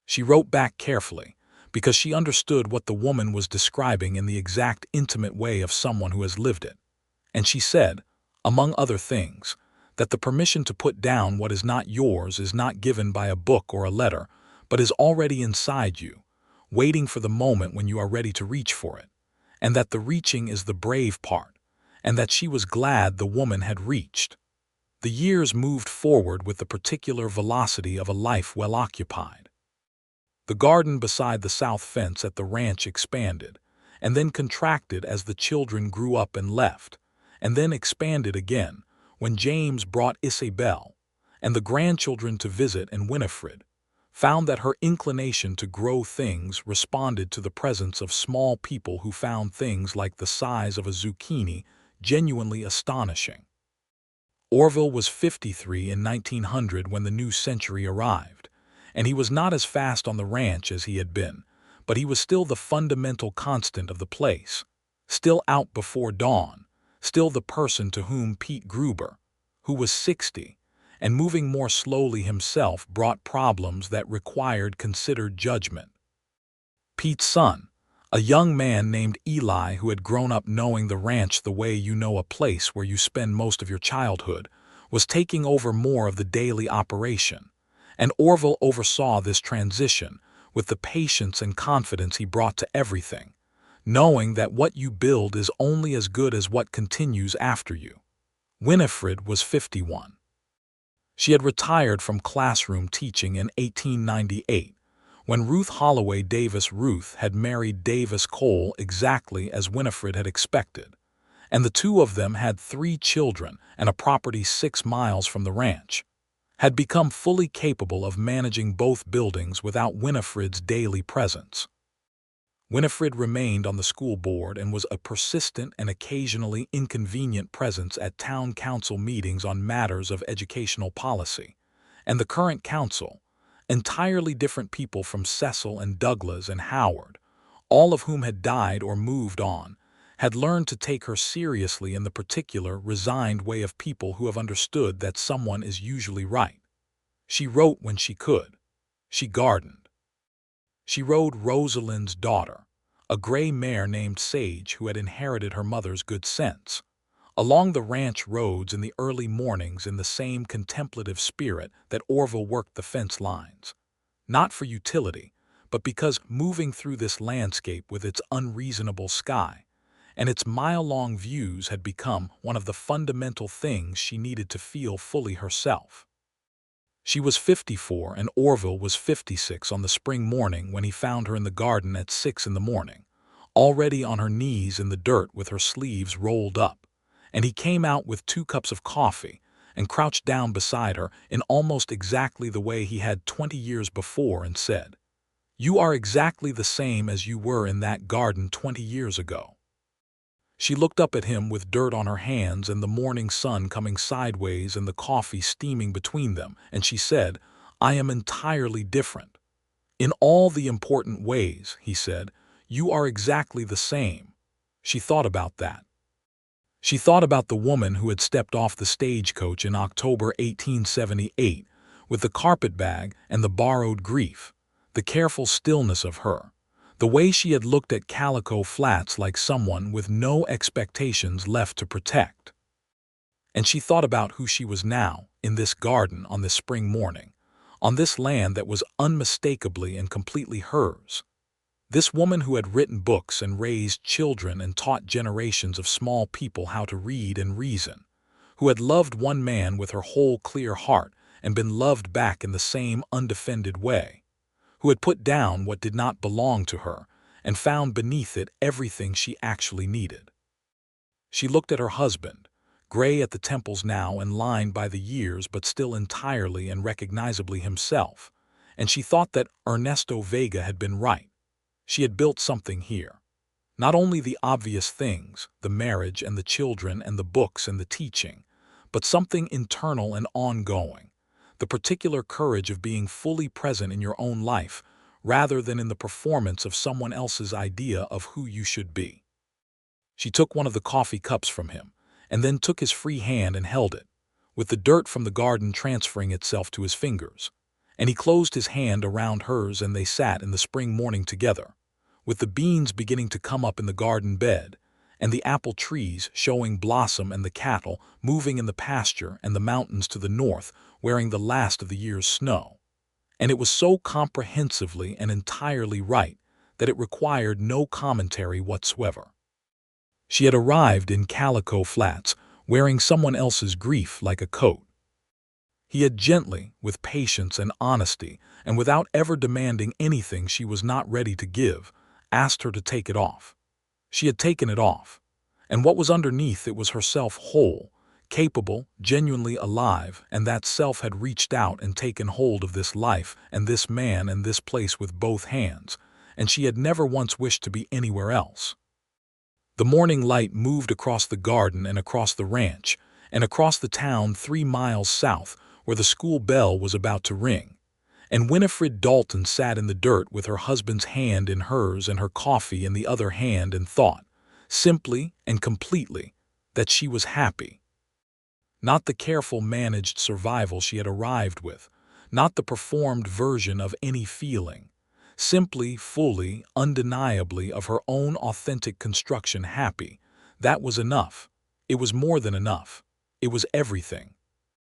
She wrote back carefully, because she understood what the woman was describing in the exact intimate way of someone who has lived it. And she said, among other things, that the permission to put down what is not yours is not given by a book or a letter, but is already inside you, waiting for the moment when you are ready to reach for it, and that the reaching is the brave part, and that she was glad the woman had reached. The years moved forward with the particular velocity of a life well occupied. The garden beside the south fence at the ranch expanded, and then contracted as the children grew up and left, and then expanded again when James brought Isabel and the grandchildren to visit, and Winifred found that her inclination to grow things responded to the presence of small people who found things like the size of a zucchini genuinely astonishing. Orville was 53 in 1900 when the new century arrived, and he was not as fast on the ranch as he had been, but he was still the fundamental constant of the place, still out before dawn, still the person to whom Pete Gruber, who was 60, and moving more slowly himself, brought problems that required considered judgment. Pete's son, a young man named Eli who had grown up knowing the ranch the way you know a place where you spend most of your childhood, was taking over more of the daily operation, and Orville oversaw this transition with the patience and confidence he brought to everything, knowing that what you build is only as good as what continues after you. Winifred was 51. She had retired from classroom teaching in 1898, when Ruth Holloway Davis Ruth had married Davis Cole exactly as Winifred had expected, and the two of them had 3 children and a property 6 miles from the ranch, had become fully capable of managing both buildings without Winifred's daily presence. Winifred remained on the school board and was a persistent and occasionally inconvenient presence at town council meetings on matters of educational policy, and the current council, entirely different people from Cecil and Douglas and Howard, all of whom had died or moved on, had learned to take her seriously in the particular, resigned way of people who have understood that someone is usually right. She wrote when she could. She gardened. She rode Rosalind's daughter, a gray mare named Sage who had inherited her mother's good sense, along the ranch roads in the early mornings in the same contemplative spirit that Orville worked the fence lines, not for utility, but because moving through this landscape with its unreasonable sky and its mile-long views had become one of the fundamental things she needed to feel fully herself. She was 54 and Orville was 56 on the spring morning when he found her in the garden at 6 in the morning, already on her knees in the dirt with her sleeves rolled up, and he came out with 2 cups of coffee and crouched down beside her in almost exactly the way he had 20 years before and said, "You are exactly the same as you were in that garden 20 years ago." She looked up at him with dirt on her hands and the morning sun coming sideways and the coffee steaming between them, and she said, "I am entirely different." "In all the important ways," he said, "you are exactly the same." She thought about that. She thought about the woman who had stepped off the stagecoach in October 1878 with the carpetbag and the borrowed grief, the careful stillness of her, the way she had looked at Calico Flats like someone with no expectations left to protect. And she thought about who she was now, in this garden on this spring morning, on this land that was unmistakably and completely hers. This woman who had written books and raised children and taught generations of small people how to read and reason, who had loved one man with her whole clear heart and been loved back in the same undefended way, who had put down what did not belong to her and found beneath it everything she actually needed. She looked at her husband, gray at the temples now and lined by the years but still entirely and recognizably himself, and she thought that Ernesto Vega had been right. She had built something here. Not only the obvious things, the marriage and the children and the books and the teaching, but something internal and ongoing, the particular courage of being fully present in your own life rather than in the performance of someone else's idea of who you should be. She took one of the coffee cups from him and then took his free hand and held it, with the dirt from the garden transferring itself to his fingers, and he closed his hand around hers and they sat in the spring morning together, with the beans beginning to come up in the garden bed, and the apple trees showing blossom and the cattle moving in the pasture and the mountains to the north wearing the last of the year's snow. And it was so comprehensively and entirely right that it required no commentary whatsoever. She had arrived in Calico Flats, wearing someone else's grief like a coat. He had gently, with patience and honesty, and without ever demanding anything she was not ready to give, asked her to take it off. She had taken it off, and what was underneath it was herself whole, capable, genuinely alive, and that self had reached out and taken hold of this life and this man and this place with both hands, and she had never once wished to be anywhere else. The morning light moved across the garden and across the ranch, and across the town 3 miles south, where the school bell was about to ring, and Winifred Dalton sat in the dirt with her husband's hand in hers and her coffee in the other hand and thought, simply and completely, that she was happy. Not the careful managed survival she had arrived with, not the performed version of any feeling, simply, fully, undeniably of her own authentic construction happy. That was enough. It was more than enough. It was everything.